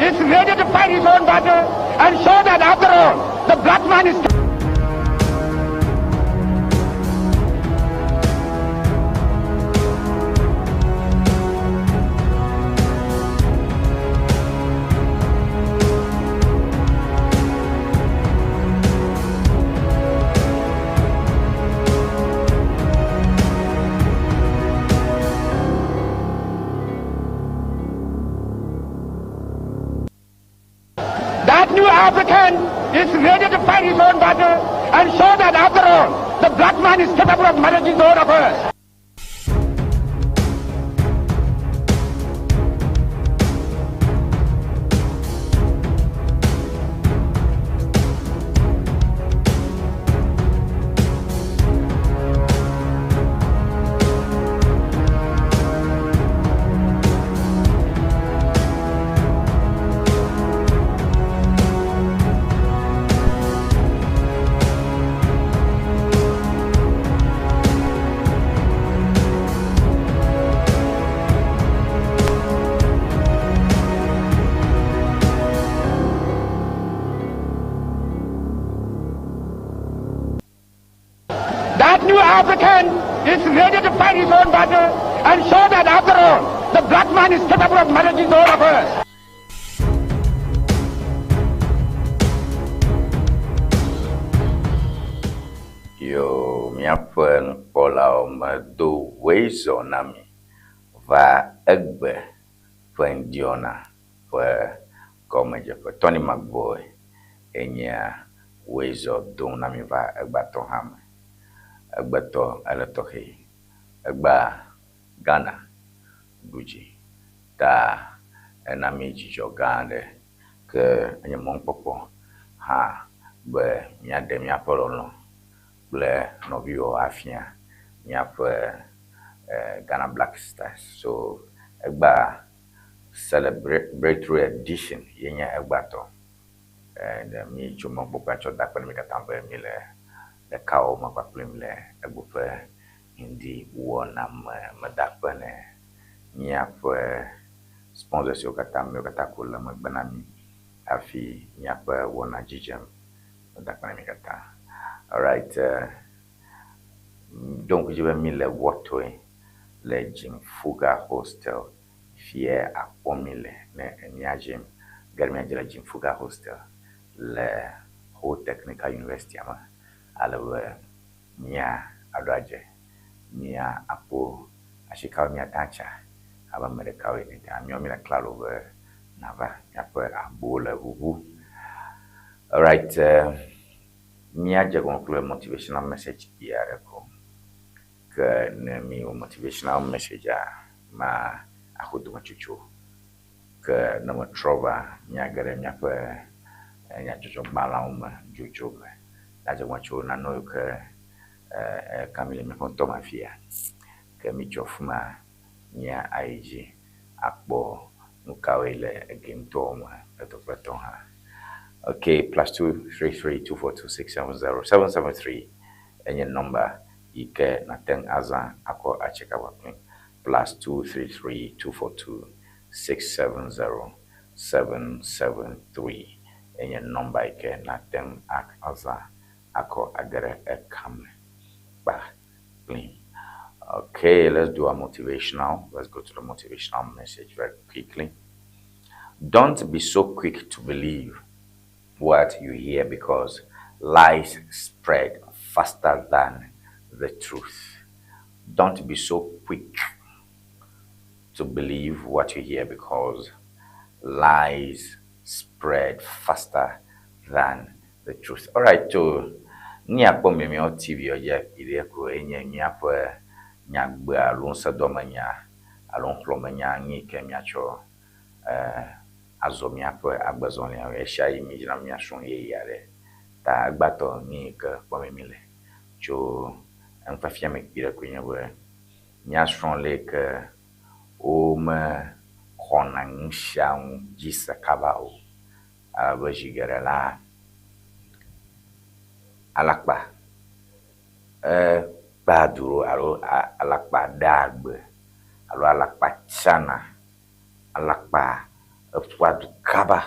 is ready to fight his own battle and show that after all, the black man is... That new African is ready to fight his own battle and show that after all, the black man is capable of managing his own affairs. That new African is ready to fight his own battle and show that after all, the black man is capable of managing his own affairs. Yo, miapen pola do wezo nami va egbe vendiona for komeje for Tony Mark-Boye enya wezo do nami va egbato ham egbato alatohi egba Ghana buji ta enami jijo gande ke enya mongpopo ha be miade miapolo no kple novio afia miape Ghana Black Stars. So egba celebratory edition yenya egbato and mi chuma boka choda kwa mi katambe mi le kao makwa le egbufe Ŋdi Wɔna madakpe ne miape sponsorship katambe katakula magbanami afi miape Wɔna jijem madakpe mi kata. All right, donc je vais mis le voto le Jim Fuga Hostel fier à pomile ne niajem garmi ajela Jim Fuga Hostel le Ho Technical University ama alawe mia adoaje mia apo ashikawa mia tacha aba merekawe ni ta mio mila claro nava yapo abola bubu. All right, miaje conclude motivational message here ko ke ne mi motivational message ma ahudu machuchu ke na matrova miagere miape nya chuchu bala juju na je machu na no ke kamile me konto mafia ke mi chofuma nya aiji akbo mukawele aginto ma etopato ha. Okay, +233242670 and your number ike naten aza ako acheka wakin +233242670 and your number ike naten aza ako agere ekam ba clean. Okay, let's do a motivational. Let's go to the motivational message very quickly. Don't be so quick to believe what you hear because lies spread faster than the truth. Don't be so quick to believe what you hear because lies spread faster than the truth. All right, so niapo memeo TV oje ideko enye niapo nyagbe alon sadomanya alon klomanya ngike miacho azomiapo agbazon le esha imagine miashon ye yare ta agbato ni ke pomemile cho enfafia mekire kwenye we miashon le ke o me konan shan jisa kabao abajigere la alakpa baduro alo alakpa dagbe alo alakpa chana alakpa Wadu kaba.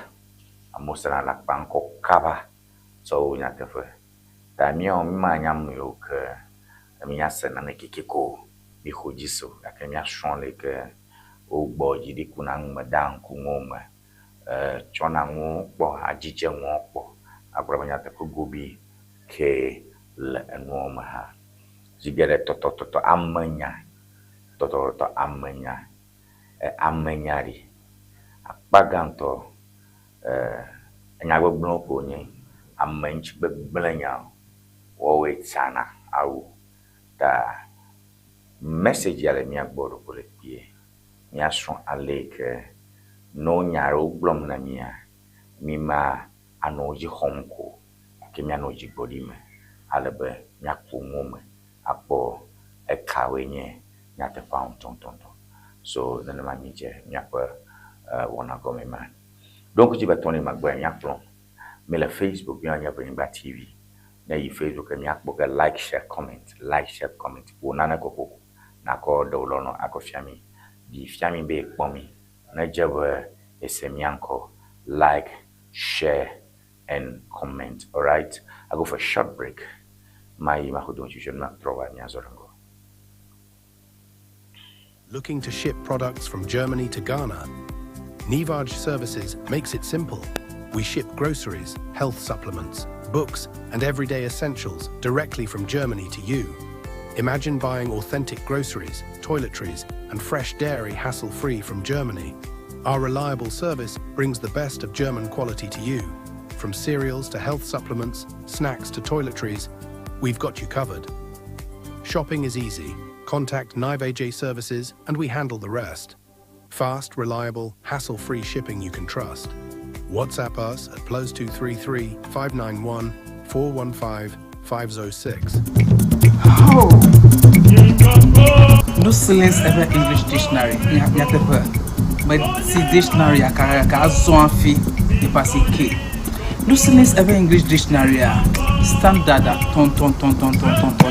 Amos na la banko kaba. So nyatefe. Ta mio manyam yo ke mi asena ne kikiko bi hojiso akanya shonle ke o gboji di kunang madan kungoma chona ngo po ajije ngo po abraba nyatefe gobi ke le ngoma ha jigere to amanya to amanya amanyari akpaganto anyagbo blo ko nyi amanchi beblanya wowe tsana au da message yale mi agboro ko le pie mi ason aleke no nyaro blom na mi ma anoji honko ke mi anoji bodime alebe mi akpo ngome akpo ekawe nye nyate found tontonto so nana ma mi je mi akpo wona go me man donc jiba Tony Mark-Boye mi akpo me le Facebook mi anya Ewenyigba TV na yi Facebook mi akpo ga like share comment wona koko na ko dolono akofiami di fiami be kpomi na jebe esemianko like share and comment. All right, I go for a short break. Looking to ship products from Germany to Ghana? Nivage Services makes it simple. We ship groceries, health supplements, books, and everyday essentials directly from Germany to you. Imagine buying authentic groceries, toiletries, and fresh dairy hassle-free from Germany. Our reliable service brings the best of German quality to you. From cereals to health supplements, snacks to toiletries, we've got you covered. Shopping is easy. Contact Nivage Services and we handle the rest. Fast, reliable, hassle-free shipping you can trust. WhatsApp us at +233 591 415 506. Oh. No silence ever English dictionary. But see dictionary aka so afi e pass k. No silence ever English dictionary standard ton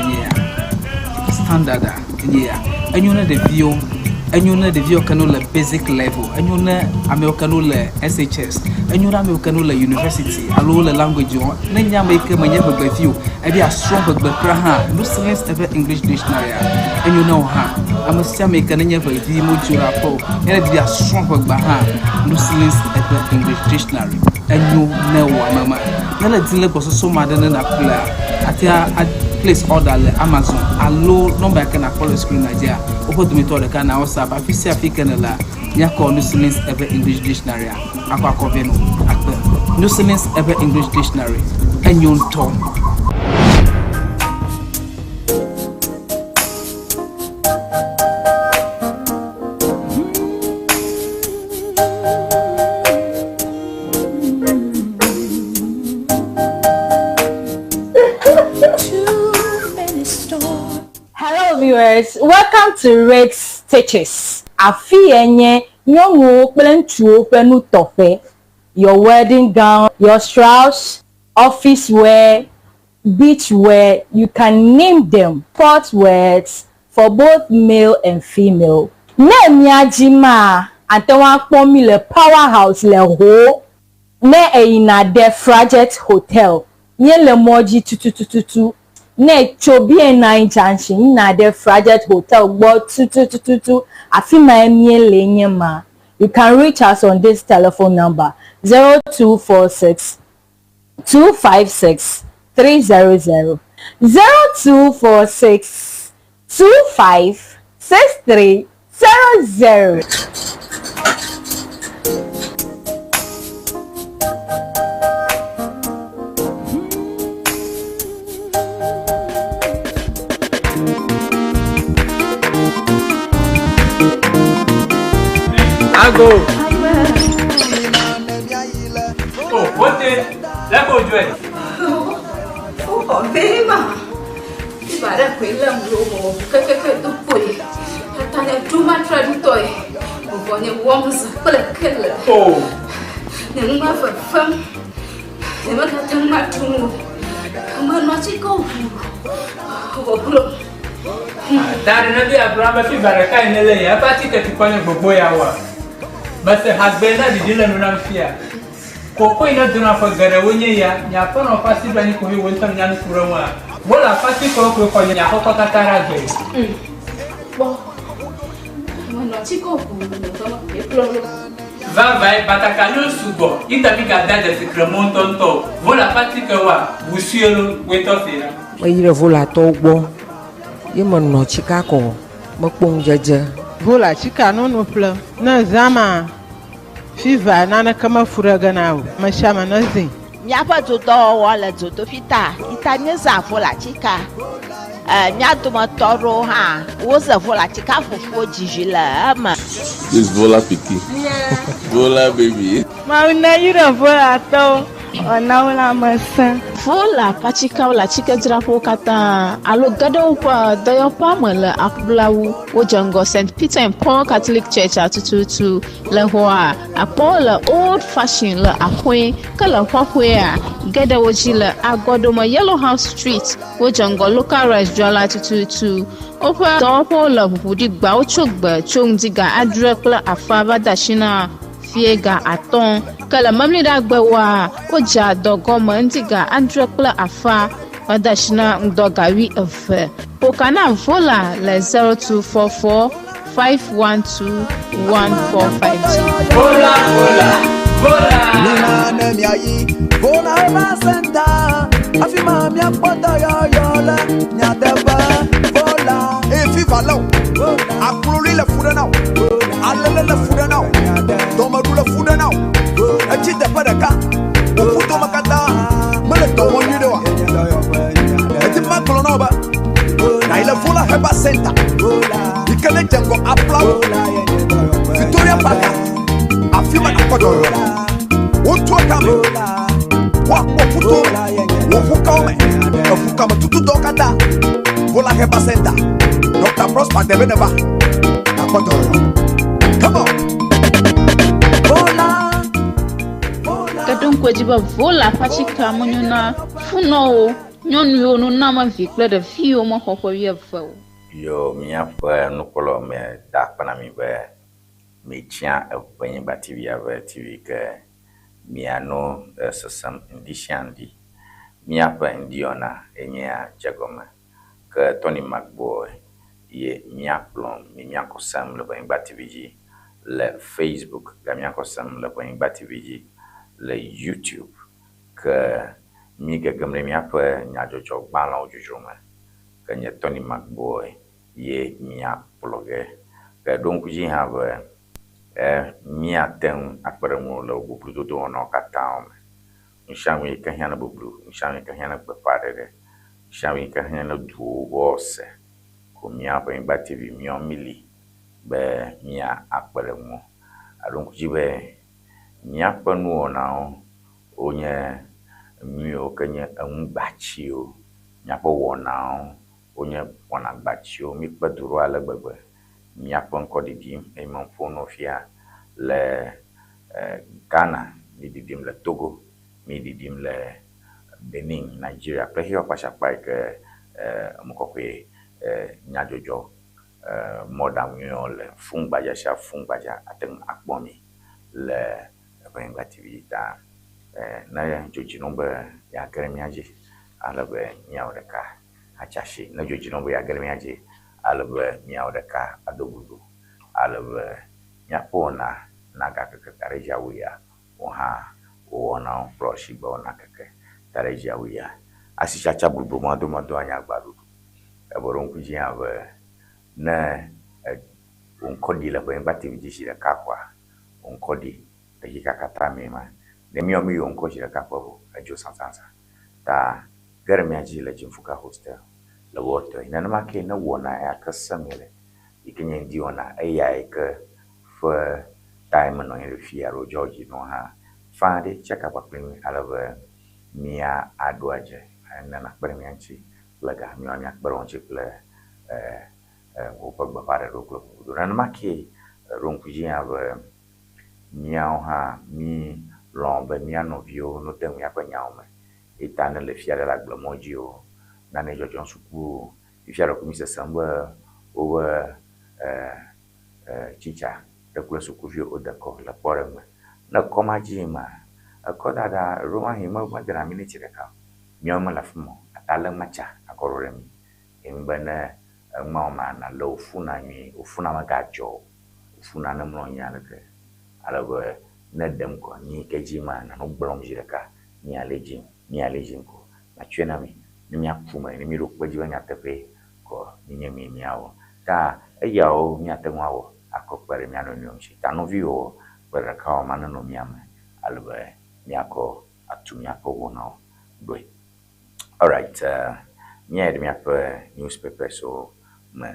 yeah. Standard yeah. And you know the view. And you know the view can basic level. And you know American SHS. And you know American university. Allo the language. Then you make a maneuver view. And be a strong background. No silence ever English dictionary. And you know how. I'm a American and never view module rapport. And be a strong background. No silence ever English dictionary. And you know mama. Now the delay was so mad than a player. At place order le Amazon. Allo number can follow screen Nigeria. Open the method can WhatsApp. Afisi African la. Nya call no silence ever English dictionary. Aqua Coveno. No silence ever English dictionary. And you talk. Viewers, welcome to Rex Stitches. Afi enye nyongo kplentuo penu tofe. Your wedding gown, your strauss, office wear, beach wear, you can name them. Sports wears for both male and female. Ne miajima antewa kpomi le powerhouse le ho. Ne eina de Frajet Hotel. Nye le moji tututututu. Ne chobi na junction na the Frajet Hotel but 2222 afima emie lenyema. You can reach us on this telephone number 0246 256 300 0246 25 6300. Go. Oh, what the? Let go, Joy. Oh, very much. If I don't quit them, go, to put it. I too much try to toy. When you want to put a killer. Oh, never for fun. Never got too much to move. Come on, not to go. that another Abraham, if I can't lay a party that you point for boy hour. But the husband didn't run fear. Coco in a dinner for Garawunya, Yapon or Passy Bani Kuri Winton Yan Kurama. Well, a Passy Coco for Yakokatara. Chico, vai batakalo subo itabika dada secremonton to vola patika wa busielo wetofira Ire vola to gbo ye mo no chika ko mo pon jeje vola chika no pla na zama fiva na kama furaga nawo mashama na zin nyapa to do wala to fita itanye za vola chika nyatuma toro ha woza vola chika fufu jijila ama this vola piki vola baby ma una ira vola to ona wala masa vola pachika wala chika drapo kata alo gado pa dayo pamela akblawu wojango St. Peter and Paul Catholic Church atututu la hoa apola old fashioned la akwe kala kwakwe gada wojila agodoma Yellow House Street wojango local rice jwala atututu opa dopo la budi gba ochogba chongdiga adrekla afaba dashina fiega aton kala mamli da gbewa oja dogoma ndiga andrekla afa wadashina ndogawi efe pokana vola le 0244 512 1452 vola Nina nemiayi vola eba senta afima mi apoto yoyola nyadeba vola efi valo akululi le fuda now alele le fuda now domaru le fuda now echite pedeka ofuto makata mele to wonyi wa eti ma kolono ba na ile vola eba senta ikele jengo applaud Victoria Park afima na kodo wotu akame wa puto wofuka ome wofuka matutu dokata vola heba center Dr. Prosper Debeneba na kodo come on vola kadon kwajiba vola pachika munyuna funo nyonu yo no nama vikle de fio mo hokwa wi afo yo mia fa no kolo me da pana mi be me tia Ewenyigba TV ave TV ke miano sesam indishandi mia fa Ŋdi Wɔna enya jagoma ke Tony Mark-Boye ye mia plon mi mia ko sam le Ewenyigba TV ji le Facebook ga mia ko sam le Ewenyigba TV ji le YouTube ke mi ga gamre mia fa nya jojo gbala ojujuma ke nye Tony Mark-Boye ye mia bloge ke donc ji have mia ten akparemu la bublu do no kataom nshawi ka hana bublu nshawi ka hana bapare nshawi ka hana du wose ko mia pa Ewenyigba TV mio mili be mia akparemu alonku jibe mia panu ona onye mio kanye angbachi mia po wona onye wona gbachi mi kpaduru ala gbegbe mia pon kodidim e mon fono fia le Ghana mi didim le Togo mi didim le Benin Nigeria prehio pasha ke mukokwe nyajojo modam yo le fungbaja sha fungbaja aten akbomi le Ewenyigba TV ta na joji nombe ya gremiaji alabe nyaodeka achashi na joji nombe ya gremiaji alabe nyaodeka adogudu alabe nyapona naga keke tareja wia oha wona flush ba ona keke tareja wia asisha chabubu mado anya gbaru eboron kuji ave na unkodi la Ewenyigba TV jishira kakwa unkodi dakika katame ma ne mi onko jira kakwa ajo sansansa ta garmiaji la jimfuka hostel la woto ina ma ke na wona ya kasamele ikenye Ŋdi Wɔna ai ke for time no refia ro George no ha fande check up akpemi alave mia adoaje na na akpemi anchi laga mi oni akpronchi ple o pagba para ro club durante ma ke ronkuji ave mia ha mi lombe mia novio no tem ya kwanyaume itana le fiare la glomojio na ne jojon suku fiare komisa samba over chicha de kula sukuvio o de ko la porem na koma jima ko da roma hima ma dra mini chireka nyoma la fumo atala macha akororem imbana ma na lo funa mi ufuna magajo ufuna na mno nyaleke alabo na dem ko ni kejima na no blom jireka ni alejin ko na twena mi ni mi akuma ni mi ro kwajiwa nyatepe ko ni nyemi mi awo ta eyawo nyatenwawo akokpere mi ano nyomshi ta no vio wera ka ma no mi ama alabo mi ako atu mi ako wono do. All right, nyɛ de mi apɛ newspaper so me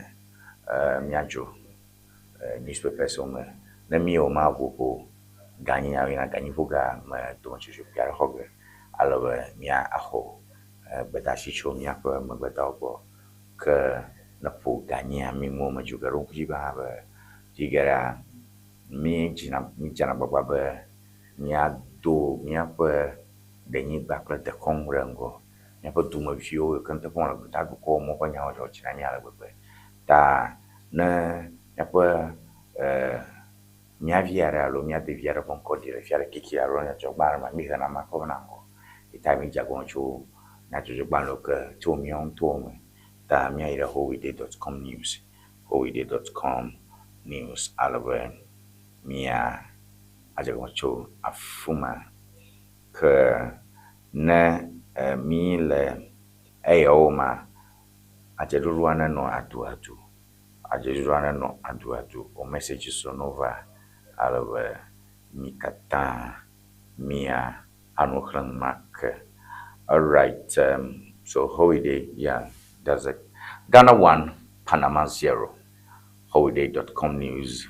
miajo newspaper so me na mi o ma go ganyi na ganyi voga me to chicho piar hoge alaba mia aho beta chicho mi apɛ me beta go ke na po ganyi mi mo ma juga ro kujiba ba jigara mi jana baba ba mia do mi apɛ de ni bakla de kongrengo ya pa tuma vio kan ta pon ta ko mo ko nya o china nya la gbe ta na ya pa mia viara lo mia de viara pon ko dire fiara kiki aro nya jo bar ma mi na ma ko na ko ita mi ja gon chu na jo ban lo ke chu mi on to me ta mi ira howide.com news howide.com news alaba mia aja gon chu afuma ke na mi le ma ajeruana no atu ajeruana no atu o message sonova alwe mi kata mia anukran mak. All right, so holiday, yeah, that's it. Ghana 1 Panama 0 holiday.com news.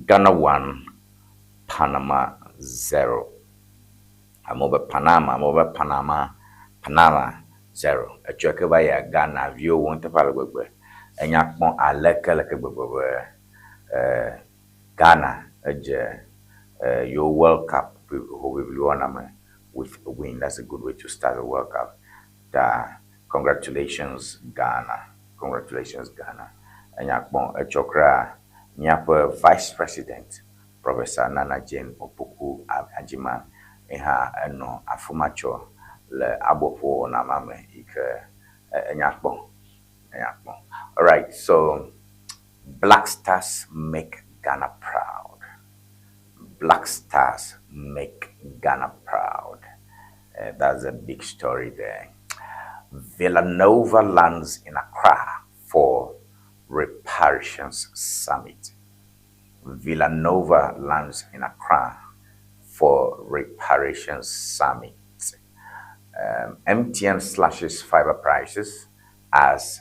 Ghana 1 Panama 0 Panama 0. A check by a Ghana view won't have a and yak more a leke Ghana, your World Cup with a win. That's a good way to start a World Cup. Congratulations, Ghana. Congratulations, Ghana. And yak more a chokra, nyapa Vice President, Professor Nana Jane Opoku Ajiman. No afumacho le abopo na mame ike nyakbon. All right, so Black Stars make Ghana proud. Black Stars make Ghana proud. That's a big story there. Villanova lands in Accra for Reparations Summit. Villanova lands in Accra for Reparations Summit. MTN slashes fiber prices as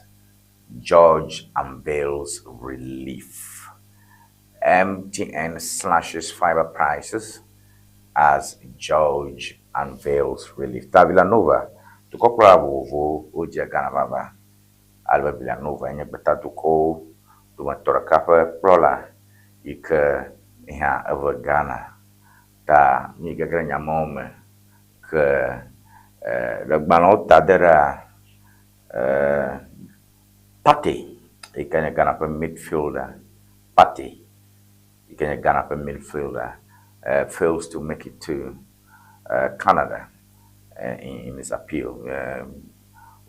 George unveils relief. MTN slashes fiber prices as George unveils relief. Ta Villanova, to kopra vovo oja Ghana baba. Alba Villanova enye beta to ko to matora kapa prola ike iha over Ghana. Ta mi gagara nyamome ke le gbalon tadera Pate ikanya Ghana pe midfielder Pate ikanya Ghana pe midfielder fails to make it to Canada in his appeal.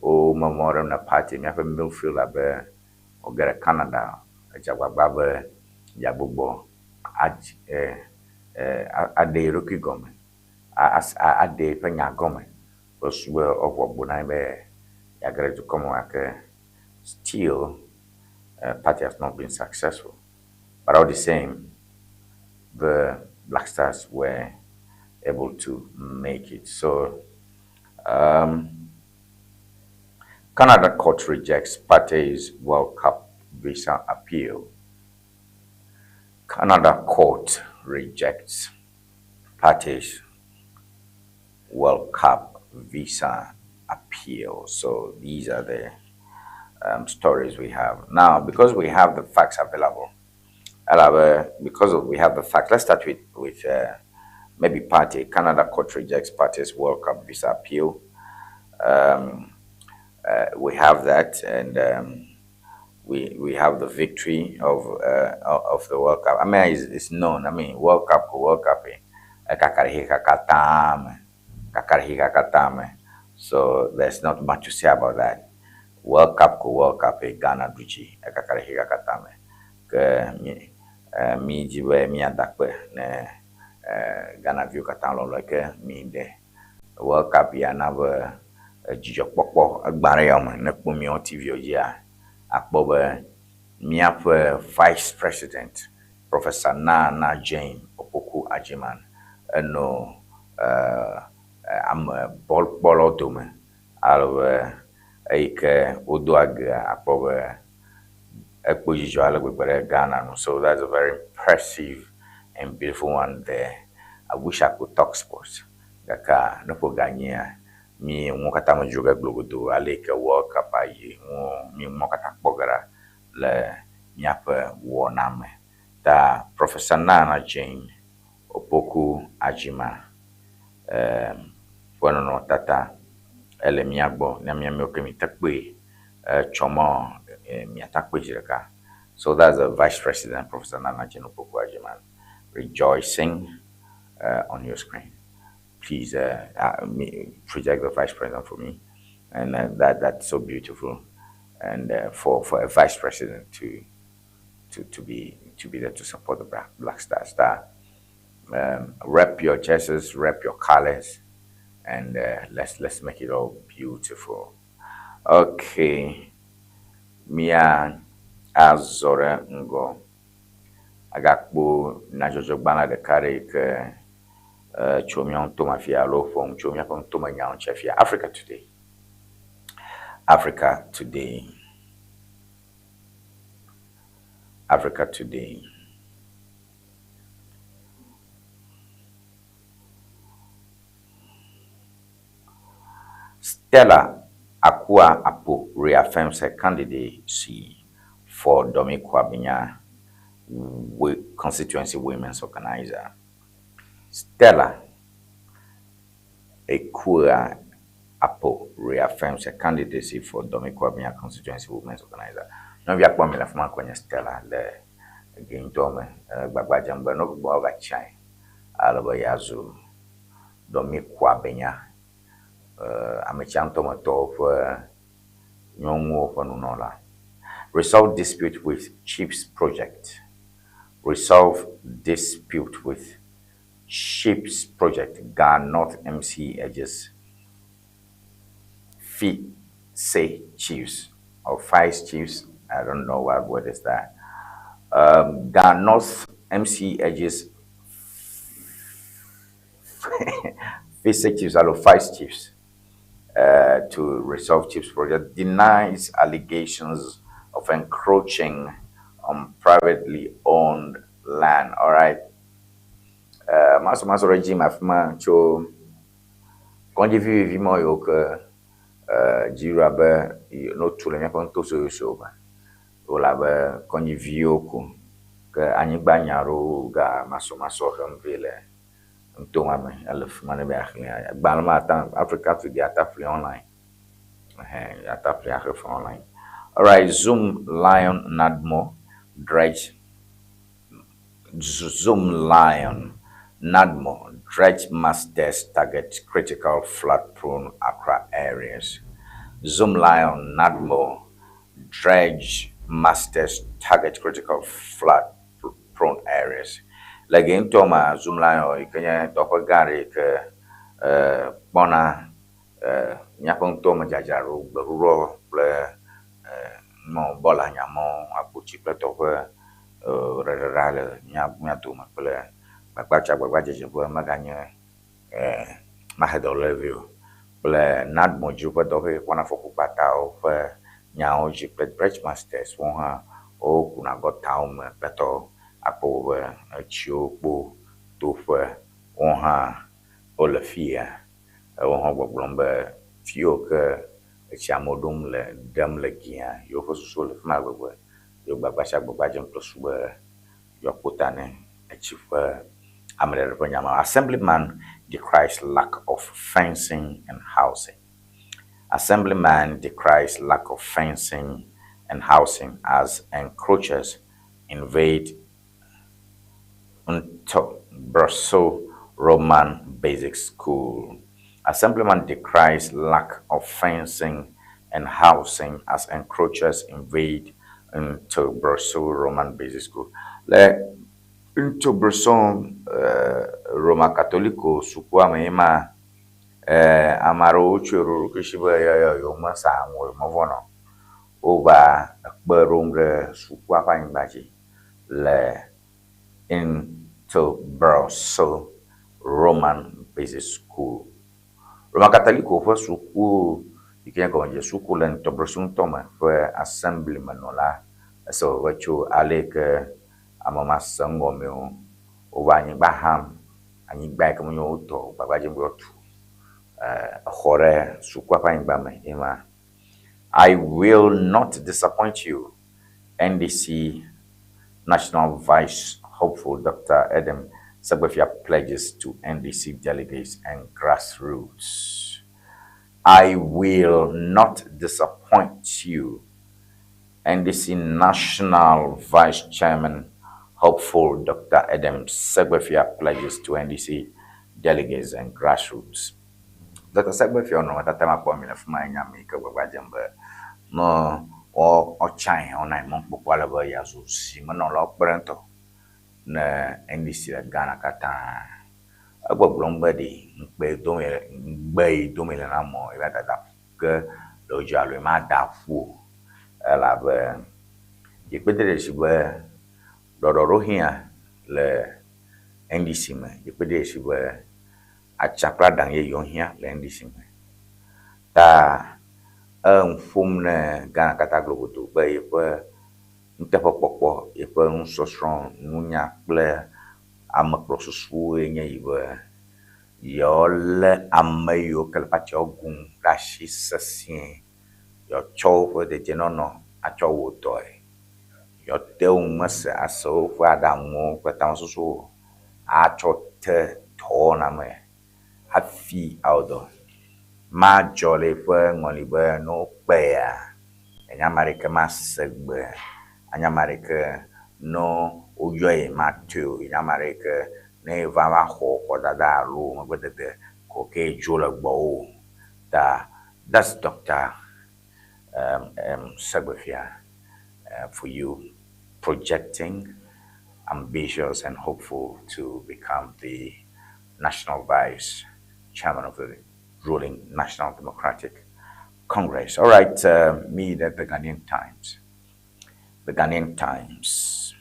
O memoriam na Pate mi pe midfielder be ogere Canada jagba yabubo ade roki gome ade penya gome was well of what bunai be agreed to come back. Still party has not been successful, but all the same the Black Stars were able to make it. So Canada court rejects Partey's World Cup visa appeal. Canada court rejects Partey's World Cup visa appeal. So these are the stories we have now. Because we have the facts available, we have the facts, let's start with maybe Partey. Canada court rejects Partey's World Cup visa appeal. We have that, and we have the victory of the World Cup. I mean, it's known. I mean, World Cup. So there's not much to say about that. World Cup, Ghana Duchi, Kakarihiga Katame. Mi jiwe mi adakwe ne Ghana view katalo like mi de World Cup ya na be jijo pokpo agbare yom ne kpomi on TV oja akpobe mi Vice President Professor Nana Jane Opoku Ajiman no am bolo dome alwe eke odoaga akpobe Ghana. So that's a very impressive and beautiful one there. I wish I could talk sports. Gaka no poganya mi mwakata majuga glogodo aleke World Cup ayi mi mwakata pogara le nyape woname da Professor Nana Jane Opoku Ajima bueno no tata ele miagbo na mi okemi takwe chomo. So that's the Vice President, Professor Nana Jane Opoku Ajiman, rejoicing on your screen. Please project the Vice President for me, and that's so beautiful. And for a Vice President to be there to support the Black Star. Rep your chests, rep your colors, and let's make it all beautiful. Okay. Mia azore ngo agakpo na jojo gbana de kare ke chomion to mafia lo fon chomia kon to manya chefia Africa Today. Africa Today. Africa Today. Stella Akua Apo reaffirms her candidacy for Domi Kwabenya constituency women's organizer. Stella Akua Apo reaffirms her candidacy for Domi Kwabenya constituency women's organizer. No via kwa mila fuma kwenye Stella le gintome babajamba no bo ga chai alaba yazu Domi Kwabenya resolve dispute with Chiefs project. Resolve dispute with Chiefs project. Ghana North MC edges. Fee say Chiefs or Vice Chiefs. I don't know what word is that. Ghana North MC edges. Fee say Chiefs are Vice Chiefs. To resolve Chiefs project denies allegations of encroaching on privately owned land. All right. Maso regime afma cho konji vi mo yo ke jirabe no tule me kon to so ba. Ola ba konji vi oku ke anyigba nyaro ga maso hamvele. Africa to the Atafli online. Online. All right, Zoom Lion Nadmo dredge. Zoom Lion Nadmo dredge masters target critical flood-prone Accra areas. Zoom Lion Nadmo dredge masters target critical flood-prone areas. Lagi Toma Zoom Lion ikanya toko gari ke bona nyapong Toma jajaru beruro ple mo bola nyamo apuci ple toko rada nyatuma ple baca jempo maganya mahedo level ple nad moju ple toko kona foku batao ple nyao ji ple bridge masters wonha o kuna got town peto apo chiopo tofa onha olafia onha boblombe fioka chamodum le dam le gia yo fosu le magwe yo babasha babajem plusba yo potane achifa amere panyama. Assemblyman decries lack of fencing and housing. Assemblyman decries lack of fencing and housing as encroachers invade into Brussels Roman Basic School. Assemblyman decries lack of fencing and housing as encroachers invade into Brussels Roman Basic School. Into Brussels Roma Catholico sukua mema amaro churu kishiba yo masa mo movono over berumre sukua pa imbaji le into Brussels Roman Basic School. Roma Catholico for suku ikinya konje suku len to Brussels toma for assemblyman nola so wachu aleke amama sango meu Ewenyigba ham Ewenyigba ke munyo uto babaje mbotu hore sukwa pa me ema. I will not disappoint you. NDC National Vice Hopeful Dr. Adam Sagbefia pledges to NDC delegates and grassroots. I will not disappoint you. NDC National Vice Chairman Hopeful Dr. Adam Sagbefia pledges to NDC delegates and grassroots. Dr. Sagbefia no matatama kwa mina fuma nyame ka babajamba no o chai ona mon pokwala ba yazo si mano lo prento na NDC la Ghana kata agbogbomba di npe domele na mo ila dada ke lo jalo ma da fu la ba yepedere sibe dodoro hia le NDC me yepedere sibe achapra dan ye yon hia le NDC me ta fum na Ghana kata globo to ba yepe ntepopopo yepe nsosron nunya kple amaprosusu enye ibe yole amayo kelpati ogun rashi sasien yo chowo de jenono achowo toy yo te umasa aso fu adamu kwata nsusu achote tona me hafi audo ma jole fe ngolibe no pea enyamarike masegbe anyamarike no oyoe matthew enyamarike ne vama ho kodada lu magbede koke jola gbo that's Dr. Sagbefia for you projecting ambitious and hopeful to become the National Vice Chairman of the ruling National Democratic Congress. All right, me, the Ghanaian Times. The Ghanaian Times.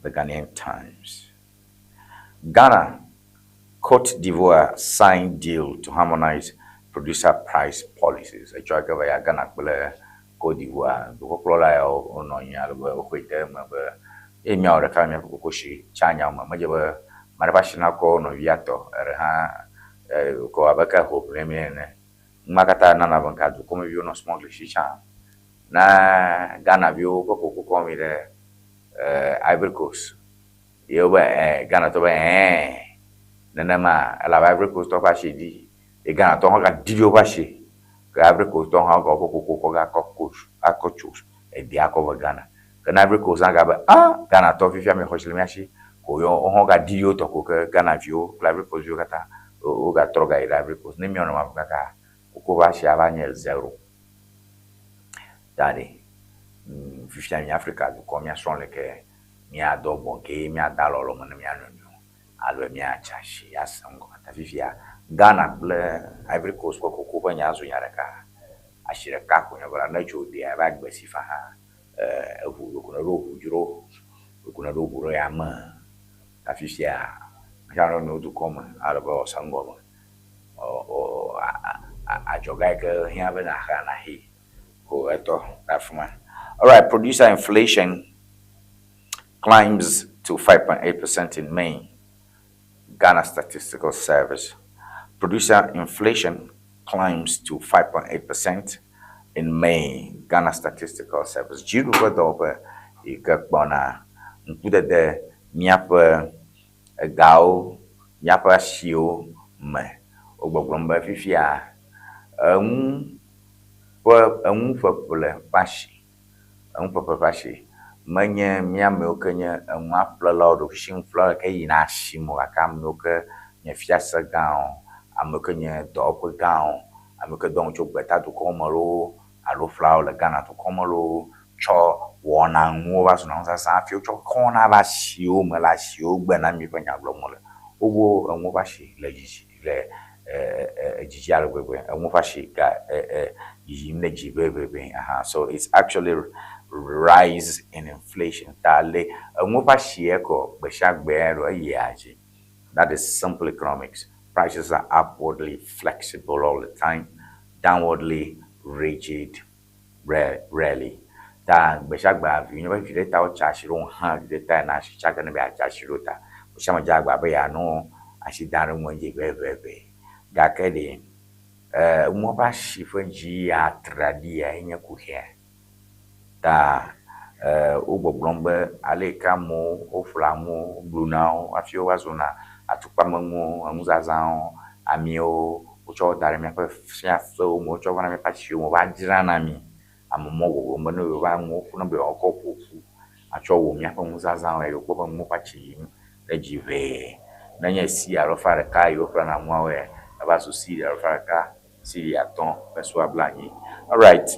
The Ghanaian Times. Ghana, Cote d'Ivoire signed deal to harmonize producer price policies. I try to get Ghana kple Cote d'Ivoire. The popula yo ono nyalbe okwete mbe emi awre ka mi kokoshi chanya ma majebe marabashina ko no viato erha ko abaka ho premiere makata nana banka du comme vio no small chicha na Ghana vio ko mi de Ivory Coast yo ba Ghana to ba nana ma la Ivory Coast to ba shedi e Ghana to ga didio ba she ka Ivory Coast to ha ko ga coach akochus e dia ko Ghana kana Ivory Coast ga ba Ghana to fifia me khoshile miashi ko yo ho ga didio to ko Ghana vio Ivory Coast vio kata o ga troga Ivory Coast ne mi ono ma kaka ko ba shi abanye zero dadi fifia in Africa ko mi ason le ke mi adobo ke mi adalo lo mo mi anu alwe mi achashi asango ta fifia Ghana ble Ivory Coast ko ba nya azu nyare ka ashire ka ko nyabara na jodi ba gbesi fa ha ewu ko na ro juro ko na ro buro ya ma ta fifia jaro no du koma albo sango o a jogai ke hia be na kana hi ko eto afuma. All right, producer inflation climbs to 5.8% in May. Ghana Statistical Service. Producer inflation climbs to 5.8% in May. Ghana Statistical Service. Jiru dobe ikakbona nkude de miapa gao miapa shio me ogbogbomba fifia fopule bashi un papa shi manye mia me okenye enwa plala do shin flora ke yina shimo aka me oke nya fiasa gaon amokenye do op gaon amoke don cho beta to komoro alo flower le gana to komoro cho wona nwo ba so na sa fi cho kona ba shio me la shio gbe na mi panya glo mo le owo enwo ba shi le jiji le jiji alo gbegbe enwo ba shi ga jiji ne jibebe aha so it's actually rise in inflation tale enwo shi eko be shagbe ro yaji. That is simple economics. Prices are upwardly flexible all the time, downwardly rigid rarely. Dan be shagba you know if you data o chashiro han data na shi chaga na be chashiro ta o shama jagba be ya no ashidaru mo je bebe ga kede mo ba shi fanji ya tradia enya ku he ta ugbogblombe aleka mo oflamo blunao afio wazona atukpamango amuzazao amio ucho dare me pa sia so mo cho bana me pa shi mo ba jira na mi amomo wo mo no ba mo fu no be okopofu acho wo mi pa muzazao e ko ba mo pa chi e jive na nya si aro fare ka yo fra na mo we aba so si aro fare ka si aton peso ablani. All right.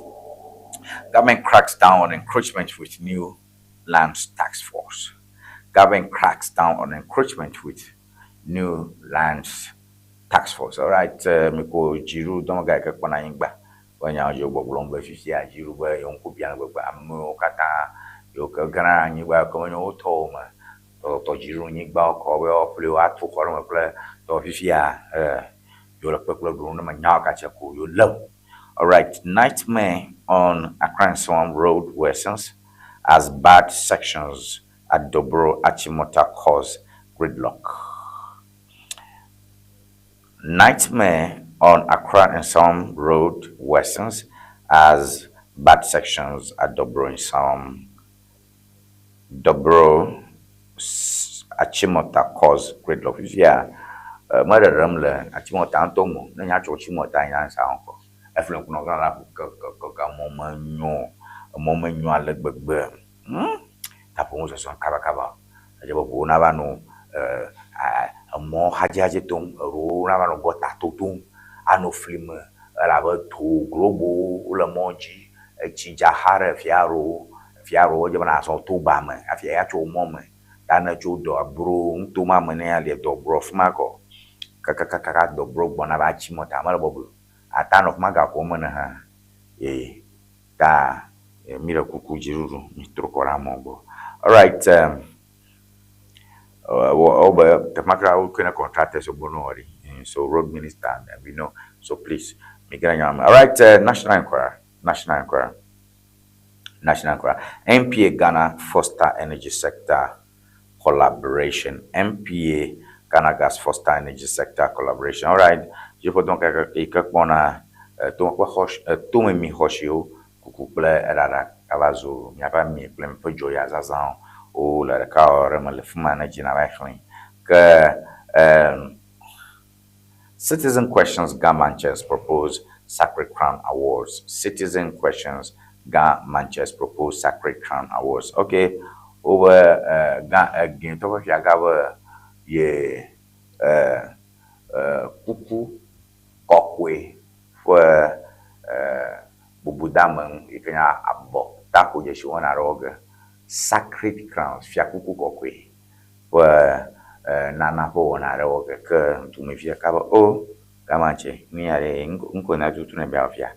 Government cracks down on encroachment with new land tax force. Government cracks down on encroachment with new land tax force. All right, Miko Jiru don't get a Ewenyigba. When you go along with you, Jiru, where you could be a Kata, you can and you were coming out home. To Ewenyigba, or play at for play, to Fisia, you're a popular grown man, Yakachaku, you love. All right, nightmare on Akran Road worsens as bad sections at Dobro Achimota cause gridlock. Nightmare on Accra and Road worsens as bad sections at Dobro Achimota cause gridlock. Yeah, mother Ramla Achimota Antomo, Nanya Chimota in answer. Eflen kuno gara ka moment nyo ale gbegbe ta po so son kaba aje bo na ba no mo hajaje tom ro na ba no gota totum ano film la ba to globo le monji chi jahara fiaro je na so to ba me afia ya cho mo me ta na cho do bro to ma me ne ale do bro fma ko kaka do bro bona ba chi mo ta ma bo atan of maga ko mana ha ta mira kuku jiruru mitro koramo bo. All right, the makra will kind of contractors of Bonori, so road minister and we know, so please make it. All right, national inquiry MPA Ghana foster energy sector collaboration. MPA Ghana gas foster energy sector collaboration. All right. Je peux donc ekakpona to mi hoshio kukule erara abazo mi apa mi plem po joya zazan o la ka ore le fuma na jina ba clean ka citizen questions Manchester propose Sacred Crown Awards. Citizen questions Manchester propose Sacred Crown Awards. Okay, over again to ya gava ye kuku kokwe for bubudaman ikanya abbo tako je shona roga Sacred Crown fia kuku kokwe for nana ho na roga ke tumi fia kaba o kamache ni ale nko na tutu na bia fia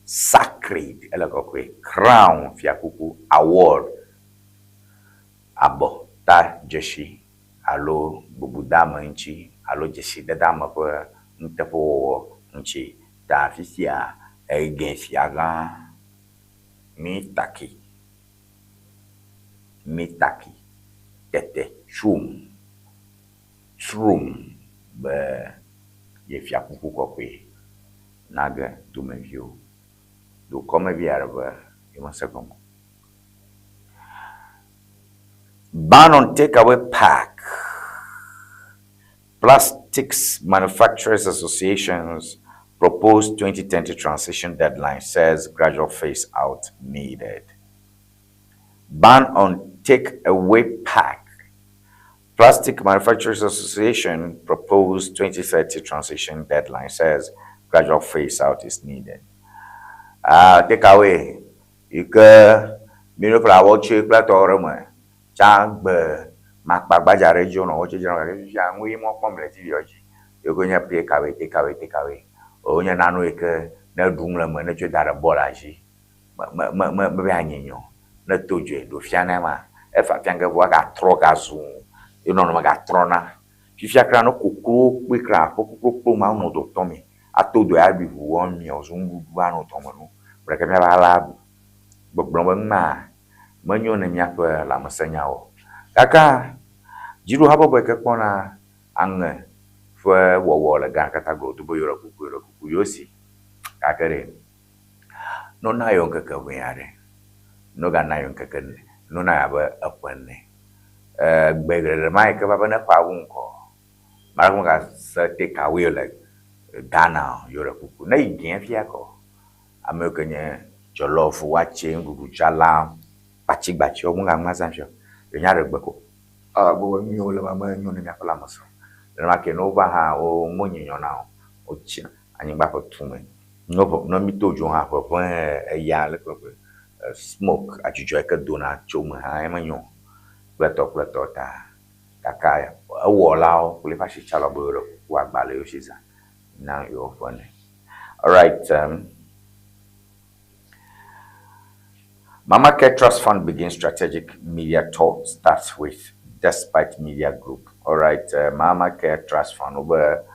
Sacred ele kokwe Crown fia kuku award abbo ta jeshi alo bubudama nchi alo jeshi dadama kwa ntepo nchi ta fisia agency aga mitaki tete shum be ye fia kuku kokwe naga dumevio do come viarba e ma secondo ban on takeaway pack. Plastics Manufacturers Association's proposed 2020 transition deadline says gradual phase out needed. ban on take-away pack. Plastic Manufacturers Association proposed 2030 transition deadline, says gradual phase out is needed. Take away. You can, you know, watch it, but or Chang Macbaja region or Young, we more complex. You're going to take away. Oh, you're not no doom, manager that a boraji. Maybe hanging you. Not to you, do Fianama. If I can get work at Trogazoom. You know, I got thrown. If you can cook, we crack, cook, Mount of Tommy. I told you I'd be warm me or Zungu, one or Tomano. But I can have a lab. But Bromma, Munyon and Yapa, Lamasanyao. Kaka, you have a work upon a anger for war, a Gankata to Boyora Kuyosi. Kakare. No Nayon Kaka, we are. No Ganayon Kakan, no Naba upon me. Beggar Mike of a Pawunko. Maranga take away like Ghana, Europe. Nay, Fiaco. American Jollof watching Gujala, Pachi Bacho, Mazancho, the Yarabako. Go Mule, Mamma, Yapalamas. The Makin over her, oh, Munyon now, oh, Chin, and you back to me. No, me told you half of a yard smoke at you jack a donut, chum, I'm a young. Plato, Kakaya, a wall out, Pulifashi Chalaburo, what ballet she's now you're funny. All right, Mama Care Trust Fund begins strategic media talk, starts with Despite Media Group. All right, Mama Care Trust Fund over